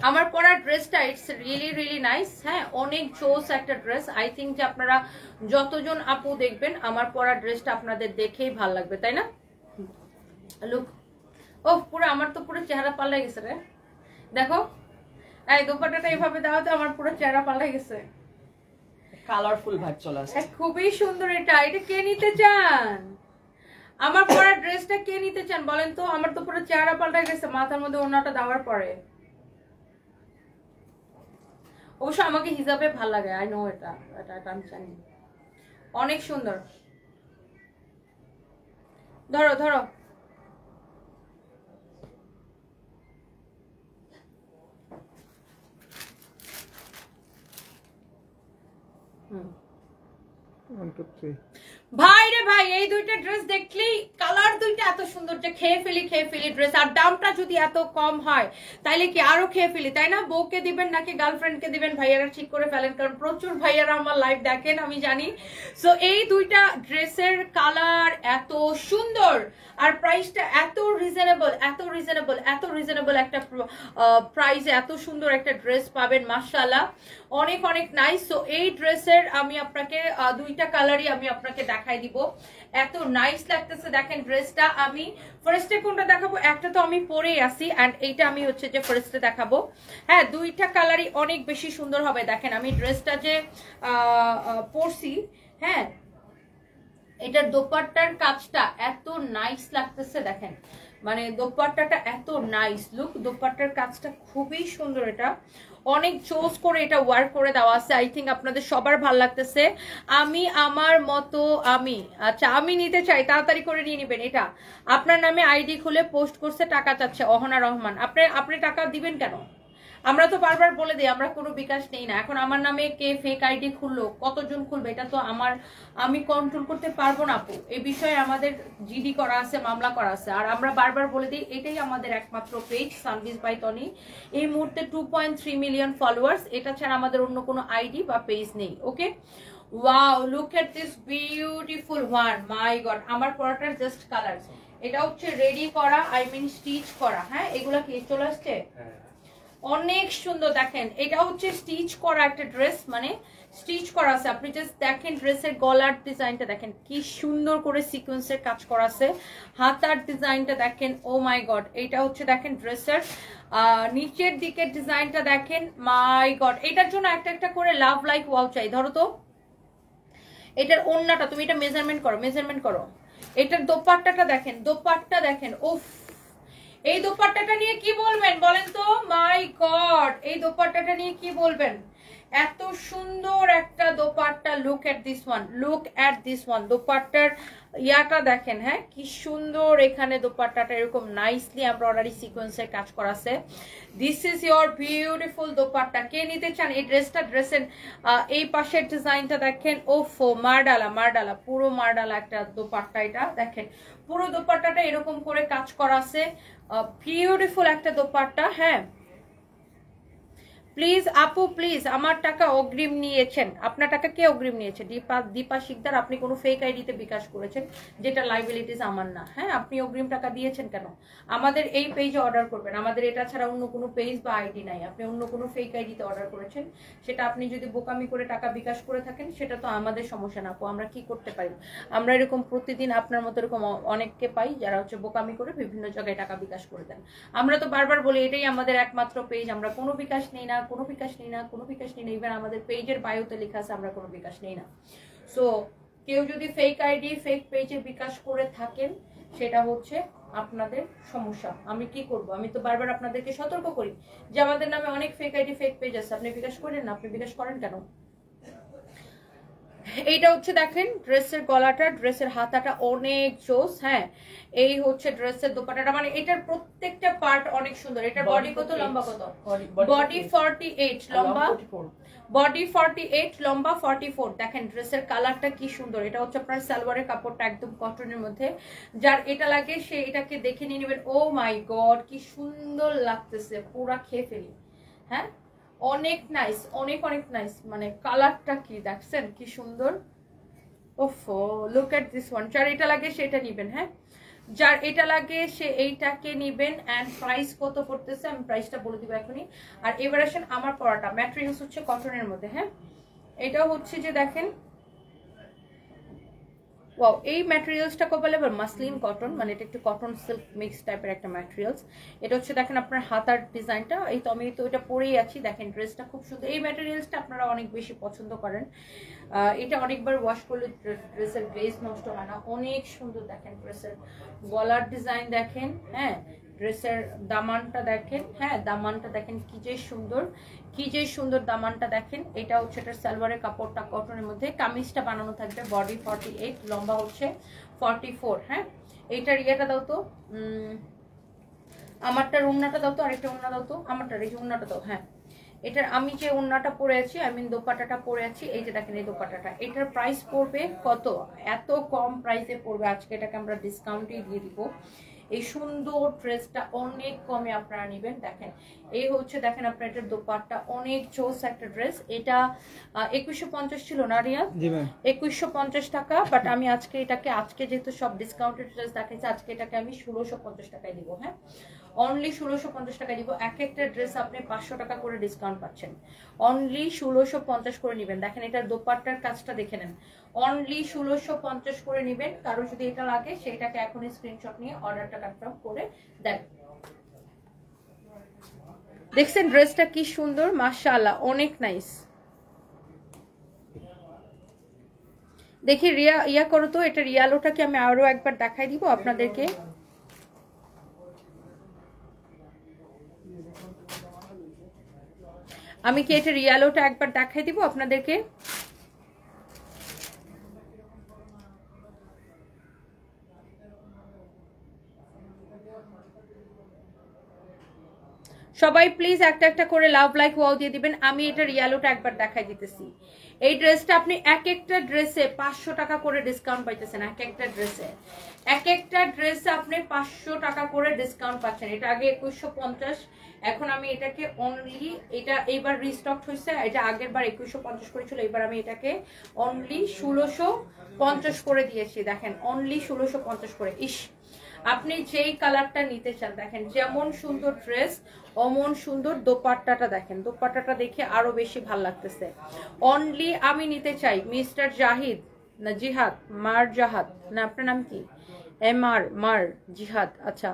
আমার পরা ড্রেসটা ইটস রিয়েলি রিয়েলি নাইস, হ্যাঁ অনেক জোস একটা ড্রেস। আই থিঙ্ক যে আপনারা যতজন আপু দেখবেন আমার পরা ড্রেসটা আপনাদের দেখেই ভালো লাগবে, তাই না? লুক, ও পুরো আমার তো পুরো চেহারা পাল্টে গেছে রে। দেখো এই দোপাট্টাটা এইভাবে দেওয়াতে আমার পুরো চেহারা পাল্টে গেছে, কালারফুল ভাইব চলে আসছে, খুবই সুন্দর। এটা কে নিতে চান? আমার পরা ড্রেসটা কে নিতে চান বলেন তো? আমার তো পুরো চেহারা পাল্টে গেছে মাথার মধ্যে ওড়নাটা দেওয়ার পরে। অবশ্য আমাকে হিসাবে ভাল লাগে, আই নো এটা আমি জানি, অনেক সুন্দর। ধরো ধরো, 1 2 3 ভাই রে ভাই, এই দুইটা ড্রেস দেখলেই কালার দুইটা এত সুন্দর যে খেয়ে ফেলি ড্রেস। আর দামটা যদি এত কম হয় তাইলে কি আরো খেয়ে ফেলি, তাই না? বউকে দিবেন নাকি গার্লফ্রেন্ডকে দিবেন, ভাইয়ারা ঠিক করে ফেলেন, কারণ প্রচুর ভাইয়ারা আমার লাইভ দেখেন আমি জানি। সো এই দুইটা ড্রেসের কালার এত সুন্দর আর প্রাইসটা এত রিজনেবল একটা প্রাইসে এত সুন্দর একটা ড্রেস পাবেন, মাশাআল্লাহ অনেক অনেক নাইস। সো এই ড্রেসের আমি আপনাকে দুইটা কালারই আমি আপনাকে দেখাই দিব, এত নাইস লাগতেছে দেখেন ড্রেসটা। আমি ফার্স্টে কোনটা দেখাবো, একটা তো আমি পরেই আসি এন্ড এইটা আমি হচ্ছে যে ফার্স্টে দেখাবো। হ্যাঁ, দুইটা কালারই অনেক বেশি সুন্দর হবে। দেখেন আমি ড্রেসটা যে পরছি, হ্যাঁ এটার দোপাট্টার কাজটা এত নাইস লাগতেছে দেখেন, মানে দোপাট্টাটা এত নাইস লুক, দোপাট্টার কাজটা খুবই সুন্দর, এটা অনেক চোজ করে এটা ওয়ার্ক করে দেওয়া আছে। আই থিঙ্ক আপনাদের সবার ভালো লাগতেছে। আমি আমার মতো আচ্ছা আমি নিতে চাই, তাড়াতাড়ি করে নিয়ে নেবেন। এটা আপনার নামে আইডি খুলে পোস্ট করছে, টাকা চাচ্ছে অহনা রহমান। আপনি টাকা দিবেন কেন? আমরা তো বারবার বলে দিই আমরা কোনো বিকাশ নেই না। এখন আমার নামে কে ফেক আইডি খুললো, কতজন খুলবে, এটা তো আমি কন্ট্রোল করতে পারবো না আপু। এই বিষয়ে আমাদের জিডি করা আছে, মামলা করা আছে। আর আমরা বারবার বলে দিই এটাই আমাদের একমাত্র পেজ সানভিজ বাই তনি। এই মুহূর্তে 2.3 মিলিয়ন ফলোয়ার্স, এটা ছাড়া আমাদের অন্য কোনো আইডি বা পেজ নেই। Okay, wow look at this beautiful one, my god. আমার পরাটার জাস্ট কালার, এটা হচ্ছে রেডি করা, আই মিন স্টিচ করা। হ্যাঁ, এগুলা কি চলে আসছে, অনেক সুন্দর দেখেন। এটা হচ্ছে স্টিচ করা একটা ড্রেস, মানে স্টিচ করা আছে। আপনি জাস্ট দেখেন ড্রেসের গলার ডিজাইনটা দেখেন কি সুন্দর করে সিকোয়েন্সের কাজ করা আছে, হাতার ডিজাইনটা দেখেন, ও মাই গড। এটা হচ্ছে দেখেন ড্রেসের নিচের দিকের ডিজাইনটা দেখেন, মাই গড। এটার জন্য একটা একটা করে লাভ লাইক ওয়াও চাই। ধরো তো এটার ওড়নাটা, তুমি এটা মেজারমেন্ট করো। এটার দোপাট্টাটা দেখেন, দোপাট্টা দেখেন, উফ। এই দোপাট্টাটা নিয়ে কি বলবেন বলেন তো, মাই গড এই দোপাট্টাটা নিয়ে কি বলবেন, এত সুন্দর একটা dupatta. Look at this one, দোপাট্টার ইয়াটা দেখেন, হ্যাঁ কি সুন্দর। এখানে দোপাট্টাটা এরকম নাইসলি এমব্রয়ডারি সিকোয়েন্সের কাজ করা আছে। This is your beautiful dupatta. কে নিতে চান এই ড্রেসটা? ড্রেসের এই পাশের ডিজাইনটা দেখেন, ওফো মারডালা, পুরো মারডালা একটা দোপাট্টা। এটা দেখেন পুরো দোপাট্টাটা এরকম করে কাজ করা আছে, বিউটিফুল একটা দোপাট্টা। হ্যাঁ প্লিজ আপু প্লিজ, আমার টাকা অগ্রিম নিয়েছেন। আপনার টাকা কে অগ্রিম নিয়েছে? দীপা শিকদার, আপনি কোনো ফেক আইডিতে বিকাশ করেছেন, যেটা লাইবিলিটিস আমার না। হ্যাঁ, আপনি অগ্রিম টাকা দিয়েছেন কেন? আমাদের এই পেজে অর্ডার করবেন, আমাদের এটা ছাড়া অন্য কোনো পেজ বা আইডি নাই। আপনি অন্য কোনো ফেক আইডিতে অর্ডার করেছেন, সেটা আপনি যদি বোকামি করে টাকা বিকাশ করে থাকেন, সেটা তো আমাদের সমস্যা না আপু। আমরা কি করতে পারি? আমরা এরকম প্রতিদিন আপনার মতো এরকম অনেককে পাই যারা হচ্ছে বোকামি করে বিভিন্ন জায়গায় টাকা বিকাশ করে দেন। আমরা তো বারবার বলি এটাই আমাদের একমাত্র পেজ, আমরা কোনো বিকাশ নেই না, কোনো বিকাশ নেই না। ইভেন আমাদের পেজের বায়োতে লেখা আছে আমরা কোনো বিকাশ নেই না। সো কেউ যদি ফেক আইডি ফেক পেজে বিকাশ করে থাকেন, সেটা হচ্ছে আপনাদের সমস্যা। আমি কি করব? আমি তো বারবার আপনাদেরকে সতর্ক করি যে আমাদের নামে অনেক ফেক আইডি ফেক পেজ আছে, আপনি বিকাশ করেন না। আপনি বিকাশ করেন কেন? এইটা হচ্ছে দেখেন ড্রেসের গলাটা, ড্রেসের হাতাটা অনেক জোস। হ্যাঁ, এই হচ্ছে ড্রেসের দোপাট্টাটা, মানে এটার প্রত্যেকটা পার্ট অনেক সুন্দর। এটার বডি কত, লম্বা কত? বডি 48, লম্বা বডি 48, লম্বা 44। দেখেন ড্রেসের কালারটা কি সুন্দর। এটা হচ্ছে আপনার সালোয়ারের কাপড়টা একদম কটনের মধ্যে, যার এটা লাগে সে এটাকে দেখে নিয়ে নেবেন। ও মাই গড কি সুন্দর লাগতেছে, পুরা খেয়ে ফেলি। হ্যাঁ, অনেক নাইস, অনেক নাইস, মানে কালারটা কি দেখছেন কি সুন্দর। ওফো লুক এট দিস ওয়ান। যার এটা লাগে সেটা নিবেন। হ্যাঁ, যার এটা লাগে সে এইটাকে নিবেন। এন্ড প্রাইস কত পড়তেছে আমি প্রাইসটা বলে দিব এখনই। আর এবার আসেন আমার পরাটা, ম্যাটেরিয়ালস হচ্ছে কটনের মধ্যে। হ্যাঁ, এটা হচ্ছে যে দেখেন, ওয়াও এই ম্যাটেরিয়ালসটা কো বলে মাসলিন কটন, মানে এটা একটু কটন সিল্ক মিক্স টাইপের একটা ম্যাটেরিয়ালস। এটা হচ্ছে দেখেন আপনার হাতার ডিজাইনটা, এই তো আমি তো এটা পরেই আছি। দেখেন ড্রেসটা খুব সুন্দর। এই ম্যাটেরিয়ালসটা আপনারা অনেক বেশি পছন্দ করেন। এটা অনেকবার ওয়াশ করলে ড্রেসের গ্লেজ নষ্ট হয় না, অনেক সুন্দর। দেখেন ড্রেসের গলার ডিজাইন দেখেন, হ্যাঁ ড্রেসের দামানটা দেখেন, হ্যাঁ দামানটা দেখেন কি যে সুন্দর, কি যে সুন্দর দামানটা দেখেন। এটা হচ্ছে এটার সালোয়ারের কাপড়টা কটনের মধ্যে, কামিজটা বানানো থাকবে। বডি 48, লম্বা হচ্ছে 44। হ্যাঁ, এইটার ইয়েটা দাও তো, আমারটার ওড়নাটা দাও তো, আরেকটা ওড়না দাও তো, আমারটার এই যে ওড়নাটা দাও। হ্যাঁ, এটার আমি যে ওড়নাটা পরে আছি, আই মিন দোপাট্টাটা পরে আছি, এই যে দেখেন এই দোপাট্টাটা, এটার প্রাইস পড়বে কত? এত কম প্রাইসে পড়বে, আজকে এটাকে আমরা ডিসকাউন্টেই দিয়ে দিব। এই সুন্দর ড্রেসটা অনেক কমে আপনারা নেবেন। দেখেন এই হচ্ছে, দেখেন আপনার এটার দোপাট্টা, অনেক জোস একটা ড্রেস। এটা 2150 ছিল না রিয়া? 2150 টাকা, বাট আমি আজকে এটাকে, আজকে যেহেতু সব ডিসকাউন্টেড ড্রেস দেখাইছে, আজকে এটাকে আমি 1650 টাকায় দিব। হ্যাঁ, অনলি 1650 টাকায় দিব। এক একটা ড্রেস আপনি 500 টাকা করে ডিসকাউন্ট পাচ্ছেন, অনলি 1650 করে নেবেন। দেখেন এটার দোপাট্টার কাজটা দেখে নেন, অনলি 1650 করে নেবেন। কারো যদি এটা লাগে সেটাকে এখন স্ক্রিনশট নিয়ে অর্ডারটা কনফার্ম করে দেন। দেখছেন ড্রেসটা কি সুন্দর, মাশাআল্লাহ, অনেক নাইস। দেখি রিয়া ইয়া করো তো, এটা রিয়ালোটাকে আমি আরো একবার দেখাই দিব আপনাদেরকে। আমি কি এটা রিয়ালোটা একবার দেখাই দিব আপনাদেরকে? সবাই প্লিজ একটা একটা করে লাভ লাইক ওয়াও দিয়ে দিবেন। আমি এটা রিয়ালোটা একবার দেখাই দিতেছি। এই ড্রেসটা আপনি এক একটা ড্রেসে 500 টাকা করে ডিসকাউন্ট পাইতেছেন, এক একটা ড্রেসে, এক একটা ড্রেসে আপনি 500 টাকা করে ডিসকাউন্ট পাচ্ছেন। এটা আগে 2150, এখন আমি এটাকে অনলি, এটা এইবার রিস্টক হয়েছে, এটা আগের বার 2150 করেছিল, এবার আমি এটাকে অনলি 1650 করে দিয়েছি। দেখেন অনলি 1650 করে। ইস, আপনি যেই কালারটা নিতে চান, দেখেন যেমন সুন্দর ড্রেস অমন সুন্দর দোপাট্টাটা, দেখেন দোপাট্টাটা দেখে আরো বেশি ভাল লাগতেছে। অনলি আমি নিতে চাই মিস্টার জাহিদ না জিহাদ, মার জাহাদ না, আপনার নাম কি? মার জিহাদ, আচ্ছা।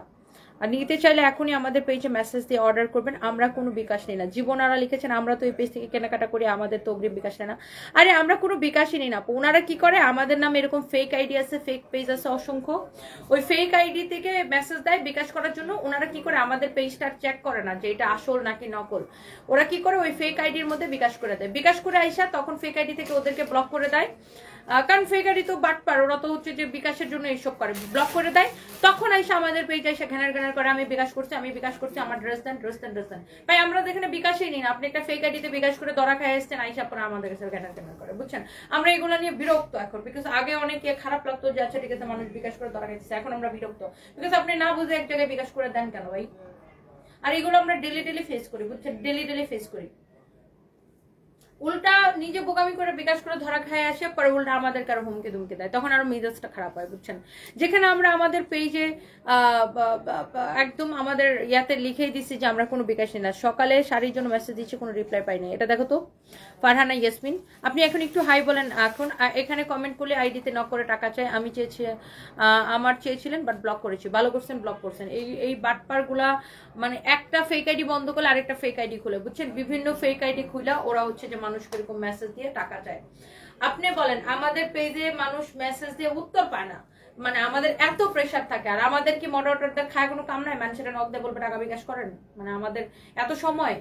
আর নিতে চাইলে এখনই আমাদের পেজে মেসেজ দিয়ে অর্ডার করবেন। আমরা কোনো বিকাশ নেই না। জীবনারা লিখেছেন আমরা তো এই পেজ থেকে কেনাকাটা করি, আমাদের তো অগ্রিম বিকাশ নেই না। আরে আমরা কোনো বিকাশই নেই না। ওনারা কি করে, আমাদের নামে এরকম ফেক আইডি আছে, ফেক পেজ আছে অসংখ্য, ওই ফেক আইডি থেকে মেসেজ দেয় বিকাশ করার জন্য। ওনারা কি করে, আমাদের পেজটা চেক করে না যে এটা আসল নাকি নকল। ওরা কি করে, ওই ফেক আইডির মধ্যে বিকাশ করে দেয়। বিকাশ করে আইসা তখন ফেক আইডি থেকে ওদেরকে ব্লক করে দেয়, কারণ ফেক আইডি তো বাটপার, ওরা তো হচ্ছে যে বিকাশের জন্য এইসব করে, ব্লক করে দেয়। তখন আইসা আমাদের পেজে এসে ঘ্যানার ঘ্যানার করে আমি বিকাশ করছি, আমার ড্রেস দেন, ভাই আমরা তো এখানে বিকাশই নিই না। আপনি একটা ফেক আইডিতে বিকাশ করে ধরা খাই আসছেন, আইসা পরে আমাদের কাছে ঘ্যানার ঘ্যানার করে, বুঝছেন? আমরা এগুলো নিয়ে বিরক্ত এখন, বিকজ আগে অনেকে খারাপ লাগতো যে আচ্ছা ঠিক আছে মানুষ বিকাশ করে ধরা খাইছে, এখন আমরা বিরক্ত, বিকজ আপনি না বুঝে এক জায়গায় বিকাশ করে দেন কেন ভাই? আর এগুলো আমরা ডেলি ফেস করি, বুঝছেন? ডেলি ফেস করি। উল্টা নিজে বোকামি করে বিকাশ করে ধরা খায় আসে, পরে উল্টা আমাদের কারো হুমকে দুমকে দেয়, তখন আরো মেজাজটা খারাপ হয়, বুঝছেন? যেখানে আমরা আমাদের পেজে একদম আমাদের ইয়াতে লিখেই দিচ্ছি যে আমরা কোনো বিকাশ নিই না। সকালে শাড়ির জন্য মেসেজ দিচ্ছি, কোনো রিপ্লাই পাই না। এটা দেখো তো, ফারহানা ইয়াসমিন, আপনি এখন একটু হাই বলেন। এখন এখানে কমেন্ট করলে আইডিতে নক করে টাকা চাই, আমি চেয়েছি, আমার চেয়েছিলেন বাট ব্লক করেছি। ভালো করছেন, ব্লক করছেন। এই বাটপারগুলা মানে একটা ফেক আইডি বন্ধ করলে আরেকটা ফেক আইডি খুলে, বুঝছেন? বিভিন্ন ফেক আইডি খুলে ওরা হচ্ছে যে মানুষকে এরকম মেসেজ দিয়ে টাকা চায়। আপনি বলেন আমাদের পেজে মানুষ মেসেজ দিয়ে উত্তর পায় না, মানে আমাদের এত প্রেশার থাকে, আর আমাদের কি মডারেটরদের খায় কোনো কাম নাই? মানুষেরা নক দিয়ে বলবে টাকা বিকাশ করেন, মানে আমাদের এত সময়?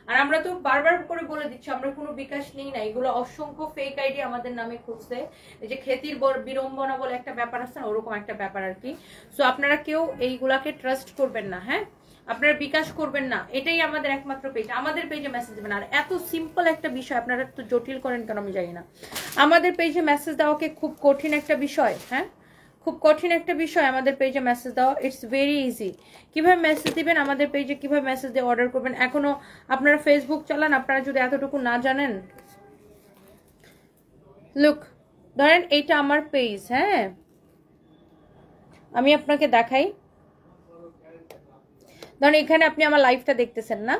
আর আমরা তো বারবার করে বলে দিচ্ছি আমরা কোনো বিকাশ নেই না। এগুলো অসংখ্য ফেক আইডি আমাদের নামে খুঁজছে, এই যে খেতির বিড়ম্বনা বলে একটা ব্যাপার আছে না, ওরকম একটা ব্যাপার আর কি। সো আপনারা কেউ এইগুলাকে ট্রাস্ট করবেন না, হ্যাঁ? আপনারা বিকাশ করবেন না, এটাই আমাদের একমাত্র পেজ। আমাদের পেজে মেসেজ দেবেন। আর এত সিম্পল একটা বিষয় আপনারা একটু জটিল করেন কেন আমি জানি না। আমাদের পেজে মেসেজ দেওয়াকে খুব কঠিন একটা বিষয়, হ্যাঁ? খুব কঠিন একটা বিষয় আমাদের পেজে মেসেজ দেওয়া। It's very easy. কিভাবে মেসেজ দিবেন আমাদের পেজে, কিভাবে মেসেজ দিয়ে অর্ডার করবেন? এখনো আপনারা ফেসবুক চালান, আপনারা যদি এতটুকু না জানেন, লুক ধরেন এইটা আমার পেজ, হ্যাঁ? আমি আপনাকে দেখাই, ধরেন এখানে আপনি আমার লাইভটা দেখতেছেন না,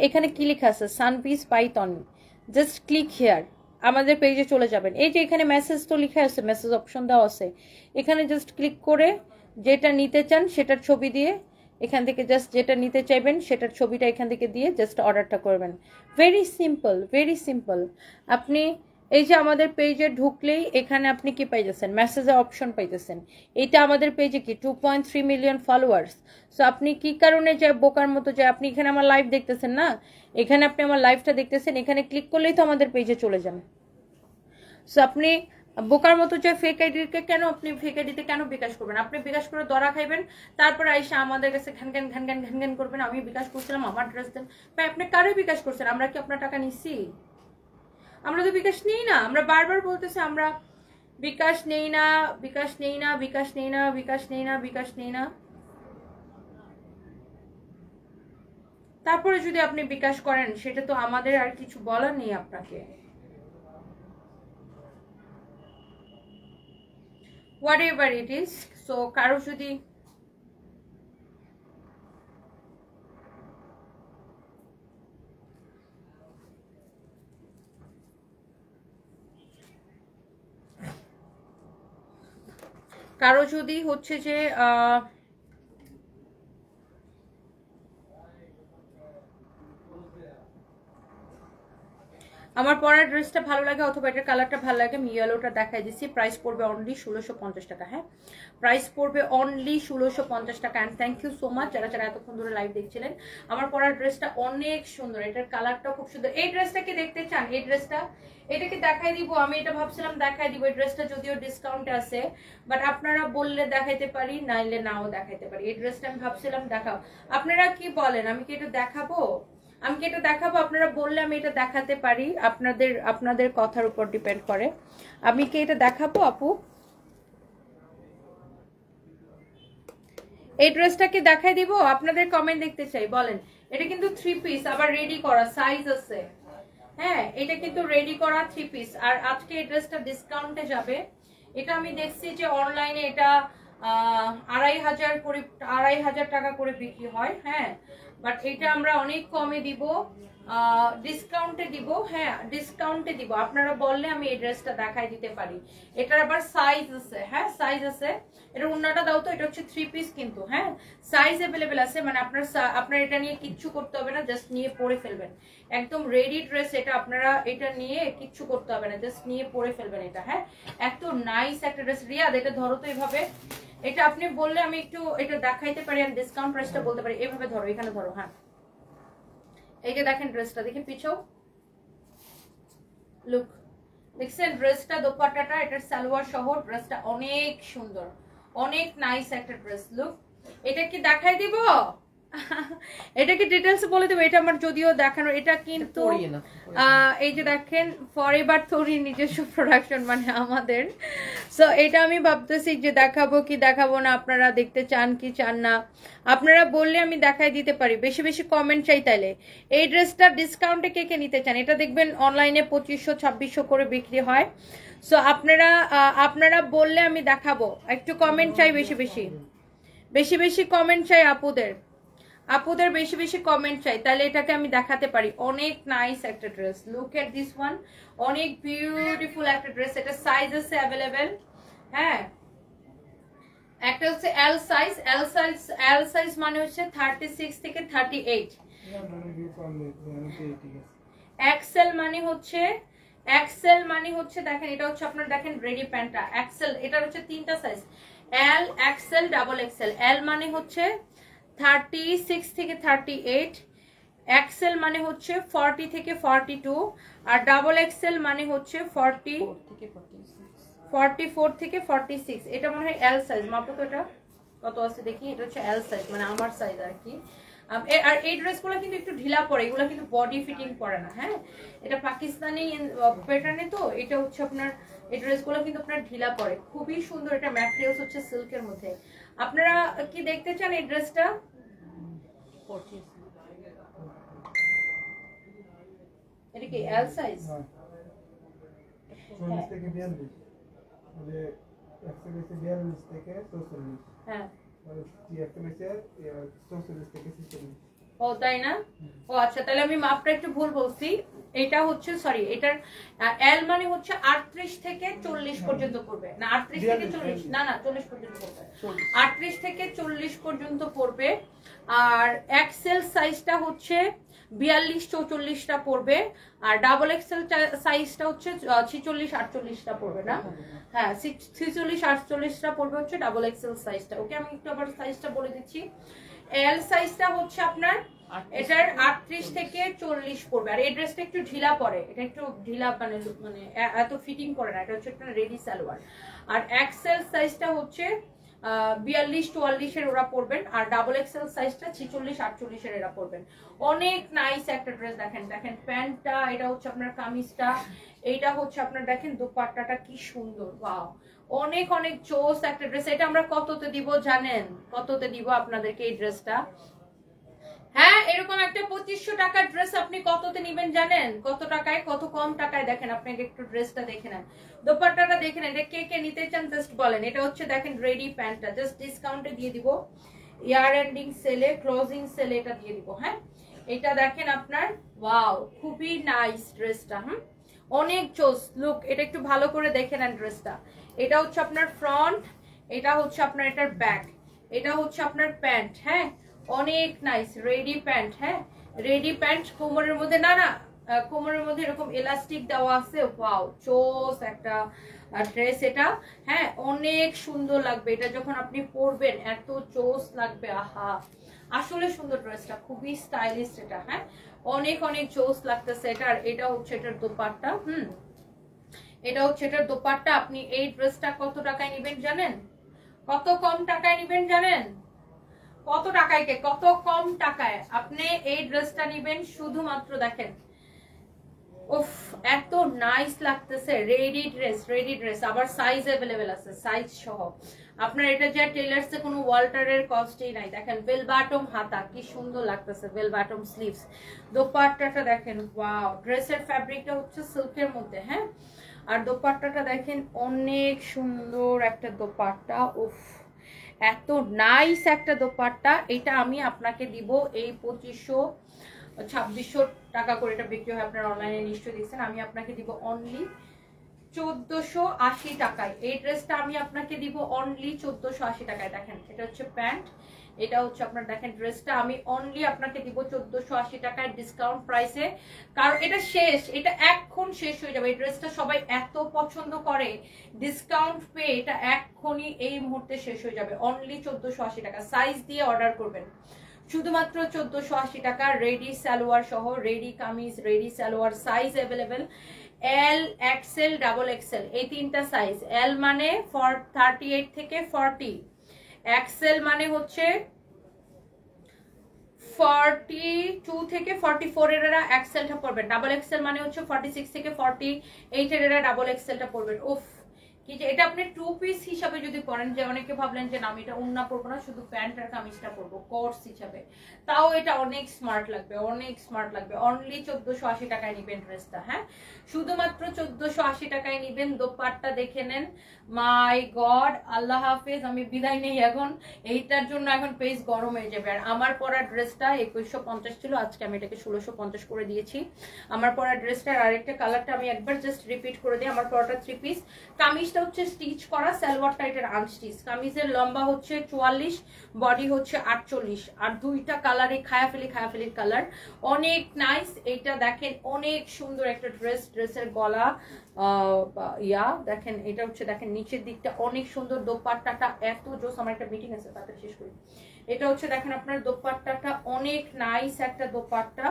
এখানে কি লেখা আছে? সানপিস পাইথন। জাস্ট ক্লিক হিয়ার, আমাদের পেজে চলে যাবেন। এই যে এখানে মেসেজ তো লেখা আছে, মেসেজ অপশন দেওয়া আছে, এখানে জাস্ট ক্লিক করে যেটা নিতে চান সেটার ছবি দিয়ে, এখান থেকে জাস্ট যেটা নিতে চাইবেন সেটার ছবিটা এখান থেকে দিয়ে জাস্ট অর্ডারটা করবেন। Very simple, very simple. আপনি এই যে আমাদের পেজে ঢুকলেই এখানে আপনি কি পাইতেছেন? মেসেজের অপশন পাইতেছেন। এটা আমাদের পেজে কি 2.3 মিলিয়ন ফলোয়ার্স। সো আপনি কি কারণে যে বোকার মতো যে আপনি এখানে আমার লাইভ দেখতেছেন না, এখানে আপনি আমার লাইভটা দেখতেছেন, এখানে ক্লিক করলেই তো আমাদের পেজে চলে যান। সো আপনি বোকার মতো যে ফেক আইডিকে কেন আপনি ফেক আইডিতে কেন বিকাশ করবেন? আপনি বিকাশ করে দরা খাইবেন, তারপরে আইসা আমাদের কাছে ঘ্যান ঘ্যান করবেন আমি বিকাশ করছিলাম আমার ড্রেস দেন। ভাই আপনি কারো বিকাশ করছেন? আমরা কি আপনার টাকা নিচ্ছি? আমরা তো বিকাশ নেই না। আমরা বারবার বলতেছি আমরা বিকাশ নেই না, বিকাশ নেই না, বিকাশ নেই না, বিকাশ নেই না, বিকাশ নেই না। তারপরে যদি আপনি বিকাশ করেন সেটা তো আমাদের আর কিছু বলার নেই আপনাকে। whatever it is, so কারো যদি হচ্ছে যে আমার পরার ড্রেসটা ভালো লাগে অথবা এটার কালারটা ভালো লাগে, আমি ইয়েলোটা দেখাই দিচ্ছি। প্রাইস পড়বে অনলি 1650 টাকা। হ্যাঁ, প্রাইস পড়বে অনলি 1650 টাকা। And thank you so much যারা যারা এতক্ষণ ধরে লাইভ দেখছিলেন। আমার পরার ড্রেসটা অনেক সুন্দর, এটার কালারটা খুব সুন্দর। এই ড্রেসটা কি দেখতে চান? এই ড্রেসটা এটাকে দেখাই দিব। আমি এটা ভাবছিলাম দেখাই দিব। এই ড্রেসটা যদিও ডিসকাউন্টে আছে, বাট আপনারা বললে দেখাইতে পারি, নাইলে নাও দেখাইতে পারি। এই ড্রেসটা আমি ভাবছিলাম দেখাও। আপনারা কি বলেন, আমি কি এটা দেখাবো? আমি কি এটা দেখাবো? আপনারা বললে আমি এটা দেখাতে পারি। আপনাদের কথার উপর ডিপেন্ড করে। আমি কি এটা দেখাবো আপু? এই ড্রেসটাকে দেখাই দিব? আপনাদের কমেন্ট দেখতে চাই, বলেন। এটা কিন্তু 3 পিস, আবার রেডি করা, সাইজ আছে। হ্যাঁ, এটা কিন্তু রেডি করা 3 পিস। আর আজকে এই ড্রেসটা ডিসকাউন্টে যাবে। এটা আমি দেখছি যে অনলাইনে এটা 2500 টাকা করে বিক্রি হয়। হ্যাঁ, বাট এটা আমরা অনেক কমে দিব, ডিসকাউন্টে দিব। হ্যাঁ, ডিসকাউন্টে দিব। আপনারা বললে আমি এই ড্রেসটা দেখাই দিতে পারি। এটার আবার সাইজ আছে। হ্যাঁ, সাইজ আছে। এটা ওন্নাটা দাও তো। এটা হচ্ছে 3 পিস কিন্তু। হ্যাঁ, সাইজ অ্যাভেলেবেল আছে। মানে আপনার এটা নিয়ে কিচ্ছু করতে হবে না, জাস্ট নিয়ে পরে ফেলবেন। একদম রেডি ড্রেস এটা। আপনারা এটা নিয়ে কিচ্ছু করতে হবে না, জাস্ট নিয়ে পরে ফেলবেন এটা। হ্যাঁ, এত নাইস একটা ড্রেস। রিয়াদ এটা ধরো তো এভাবে। এটা আপনি বললে আমি একটু এটা দেখাইতে পারি আর ডিসকাউন্ট প্রাইসটা বলতে পারি। এভাবে ধরো, এখানে ধরো। হ্যাঁ, এই যে দেখেন ড্রেসটা, দেখে পিছাও। লুক, দেখছেন ড্রেসটা, দোপাট্টাটা, এটার সালোয়ার সহ ড্রেসটা অনেক সুন্দর, অনেক নাইস একটা ড্রেস। লুক, এটা কি দেখাই দিব? এটা কি ডিটেলস বলে দেবো? এটা আমার যদিও দেখানো, এটা কিন্তু এই যে দেখেন ফরএভার থরির নিজস্ব প্রোডাকশন, মানে আমাদের। সো এটা আমি ভাবতেছি যে দেখাবো কি দেখাবো না, আপনারা দেখতে চান কি চান না, আপনারা বললে আমি দেখাই দিতে পারি। বেশি বেশি কমেন্ট চাই তাইলে। এই ড্রেসটা ডিসকাউন্টে কে কে নিতে চান? এটা দেখবেন অনলাইনে 2500-2600 করে বিক্রি হয়। সো আপনারা বললে আমি দেখাবো। একটু কমেন্ট চাই, বেশি বেশি কমেন্ট চাই আপুদের বেশি বেশি কমেন্ট চাই, তাহলে এটাকে আমি দেখাতে পারি। অনেক নাইস একটা dress. Look at this one, অনেক বিউটিফুল একটা ড্রেস। এটা সাইজ আছে অ্যাভেলেবেল। হ্যাঁ, একটা হচ্ছে এল সাইজ মানে হচ্ছে 36 থেকে 38। এক্সেল মানে হচ্ছে দেখেন, এটা হচ্ছে আপনার দেখেন রেডি প্যান্টটা এক্সেল। এটা হচ্ছে 3টা সাইজ, এল, এক্সেল, ডাবল এক্সেল। এল মানে হচ্ছে 36 থেকে 38, এক্সেল মানে হচ্ছে 40 থেকে 42, আর ডাবল এক্সেল মানে হচ্ছে 44 থেকে 46। এটা মনে হয় এল সাইজ। মাপো তো এটা কত আছে দেখি। এটা হচ্ছে এল সাইজ, মানে আমার সাইজ আর কি। আর এই ড্রেসগুলো কিন্তু একটু ঢিলা পড়ে, এগুলো কিন্তু বডি ফিটিং পড়ে না। হ্যাঁ, এটা পাকিস্তানি প্যাটার্নে, তো এটা হচ্ছে আপনার এই ড্রেসগুলো কিন্তু আপনার ঢিলা পড়ে। খুবই সুন্দর। এটা ম্যাটেরিয়ালস হচ্ছে সিল্কের মধ্যে। আপনারা কি দেখতে চান এই ড্রেসটা? এটা কি এল সাইজ? 40 থেকে 42, মানে এক্সেল এসে 42 থেকে 44। হ্যাঁ, মানে এক্সেল এসে 44 থেকে 46। ও তাই না? ও আচ্ছা, তাহলে আমি মাপটা একটু ভুল বলছি। এটা হচ্ছে সরি, এটার এল মানে হচ্ছে 38 থেকে 40 পর্যন্ত পড়বে। না 38 থেকে 40, না 40 পর্যন্ত পড়বে। 38 থেকে 40 পর্যন্ত পড়বে। আর এক্সেল সাইজটা হচ্ছে 42-44টা পড়বে। আর ডাবল এক্সেল সাইজটা হচ্ছে 46-48টা পড়বে না? হ্যাঁ, 46-48টা পড়বে হচ্ছে ডাবল এক্সেল সাইজটা। ওকে, আমি একটু আবার সাইজটা বলে দিচ্ছি। এল সাইজটা হচ্ছে আপনার এটার 38 থেকে 40 পড়বে। আর এই ড্রেসটা একটু ঢিলা পড়ে, এটা একটু ঢিলা মানে এত ফিটিং করে না, এটা হচ্ছে একটা রেডি সালোয়ার। আর এক্সেল সাইজটা হচ্ছে 42-44 এর ওরা পরবেন, আর ডাবল এক্সেল সাইজটা 46-48 এর এরা পরবেন। অনেক নাইস একটা ড্রেস। দেখেন দেখেন প্যান্টটা, এটা হচ্ছে আপনার কামিজটা, এইটা হচ্ছে আপনার দেখেন দোপাট্টাটা কি সুন্দর, ওয়াও অনেক অনেক চোস একটা ড্রেস। এটা আমরা কততে দিব জানেন? কততে দিব আপনাদেরকে এই ড্রেসটা? হ্যাঁ, এরকম একটা 2500 টাকার ড্রেস আপনি কততে নিবেন জানেন? কত টাকায়, কত কম টাকায়। দেখেন আপনাকে একটু ড্রেসটা দেখে নেন, দোপাট্টাটা দেখে নেন, এটা কে কে নিতে চান জাস্ট বলেন। এটা হচ্ছে দেখেন রেডি প্যান্টটা, জাস্ট ডিসকাউন্টে দিয়ে দিব, ইয়ার এন্ডিং সেলে, ক্লোজিং সেলে এটা দিয়ে দিব। হ্যাঁ, এটা দেখেন আপনার, ওয়াও খুবই নাইস ড্রেসটা। অনেক চোস লুক। এটা একটু ভালো করে দেখে নেন ড্রেসটা। এটা হচ্ছে আপনার ফ্রন্ট, এটা হচ্ছে আপনার এটার ব্যাক, এটা হচ্ছে আপনার প্যান্ট। হ্যাঁ, অনেক নাইস রেডি প্যান্ট। হ্যাঁ, রেডি প্যান্ট, কোমরের মধ্যে না কোমরের মধ্যে এরকম এলাস্টিক দেওয়া আছে, ওয়াও চোস একটা ড্রেস এটা। হ্যাঁ, অনেক সুন্দর লাগবে এটা যখন আপনি পরবেন, এত চোস লাগবে। আহা, আসলে সুন্দর ড্রেসটা, খুবই স্টাইলিশ এটা। হ্যাঁ, অনেক অনেক চোস লাগতেছে এটা। আর এটা হচ্ছে এটার দোপাট্টা। এটা হচ্ছে এটার দোপাট্টা। আপনি এই ড্রেসটা কত টাকায় নিবেন জানেন? কত কম টাকায় নিবেন জানেন? কত টাকায়, কত কম টাকায় আপনি এই ড্রেসটা নিবেন? শুধুমাত্র দেখেন, উফ এত নাইস লাগতেছে। রেডি ড্রেস, রেডি ড্রেস, আবার সাইজ अवेलेबल আছে, সাইজ সহ। আপনার এটা যে টেলার্সে কোনো ওয়াল্টারের কস্টই নাই। দেখেন বেল বাটম হাতা, কি সুন্দর লাগতেছে, বেল বাটম স্লিভস। দোপাট্টাটা দেখেন, ওয়াও। ড্রেসের ফ্যাব্রিকটা হচ্ছে সিল্কের মধ্যে। হ্যাঁ, আর দোপাট্টাটা দেখেন, অনেক সুন্দর একটা দোপাট্টা। উফ, এত নাইস একটা দোপাট্টা। এটা আমি আপনাকে দিব এই 2500-2600 টাকা করে এটা বিক্রি হয়, আপনার অনলাইনে নিশ্চয়ই দেখছেন। আমি আপনাকে দিব অনলি 1480 টাকায়। এই ড্রেসটা আমি আপনাকে দিব অনলি 1480 টাকায়। দেখেন এটা হচ্ছে প্যান্ট, এটা হচ্ছে আপনার দেখেন ড্রেসটা আমি অনলি আপনাকে দিব 1480 টাকায় ডিসকাউন্ট প্রাইসে। কারণ এটা শেষ, এটা এখন শেষ হয়ে যাবে। এই ড্রেসটা সবাই এত পছন্দ করে, ডিসকাউন্ট পেয়ে এটা এখনই এই মুহূর্তে শেষ হয়ে যাবে। অনলি 1480 টাকা, সাইজ দিয়ে অর্ডার করবেন। শুধুমাত্র 1480 টাকা, রেডি সালোয়ার সহ, ready kameez, ready salwar, size available L, XL, double XL, এই তিনটা সাইজ। এল মানে 38 থেকে 40, এক্সেল মানে হচ্ছে 42 থেকে 44 এর এরা এক্সেলটা পড়বেন, ডাবল এক্সেল মানে হচ্ছে 46 থেকে 48 এর এরা ডাবল এক্সেলটা পড়বেন। উফ, কি যে এটা আপনি 2 পিস হিসাবে যদি পরেন, যে অনেকে ভাবলেন যে না আমি এটা ওন্না পরবো না, শুধু প্যান্ট আর কামিজটা পরবো কোর্স হিসাবে, তাও এটা অনেক স্মার্ট লাগবে, অনেক স্মার্ট লাগবে। অনলি 1480 টাকায় নিবেন ড্রেসটা। হ্যাঁ, শুধুমাত্র 1480 টাকায় নিবেন। দোপাট্টা দেখে নেন, মাই গড। আল্লাহ হাফেজ, আমি বিদায় নেই এখন, এইটার জন্য এখন পেজ গরম হয়ে যাবে। আর আমার পরা ড্রেসটা 2150 ছিল, আজকে আমি এটাকে 1650 করে দিয়েছি। আমার পরা ড্রেসটার আরেকটা কালারটা আমি একবার জাস্ট রিপিট করে দিই। আমার পরাটা 3 পিস, কামিজটা হচ্ছে স্টিচ করা, সালোয়ারটা এটার আনস্টিচ। কামিজের লম্বা হচ্ছে 44, বডি হচ্ছে 48, আর দুইটা কালারে খায়াফেলির কালার, অনেক নাইস। এইটা দেখেন অনেক সুন্দর একটা ড্রেস, ড্রেসের গলা দেখেন, এটা হচ্ছে দেখেন নিচের দিকটা অনেক সুন্দর। দোপাট্টাটা এত জোস, আমার একটা মিটিং আছে তাতে শেষ করি। এটা হচ্ছে দেখেন আপনার দোপাট্টাটা অনেক নাইস একটা দোপাট্টা।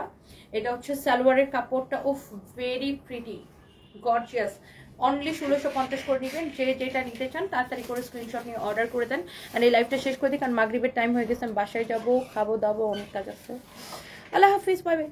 এটা হচ্ছে সালোয়ারের কাপড়টা, উফ ভেরি প্রিটি গর্জিয়াস। অনলি 1650 করে দিবেন। যে যেটা নিতে চান তাড়াতাড়ি করে স্ক্রিনশট নিয়ে অর্ডার করে দেন। আর এই লাইভটা শেষ করে দিই, কারণ মাগরিবের টাইম হয়ে গেছে, আমি বাসায় যাবো, খাবো দাবো, অনেক কাজ আছে। আল্লাহ হাফিজ, বাই বাই।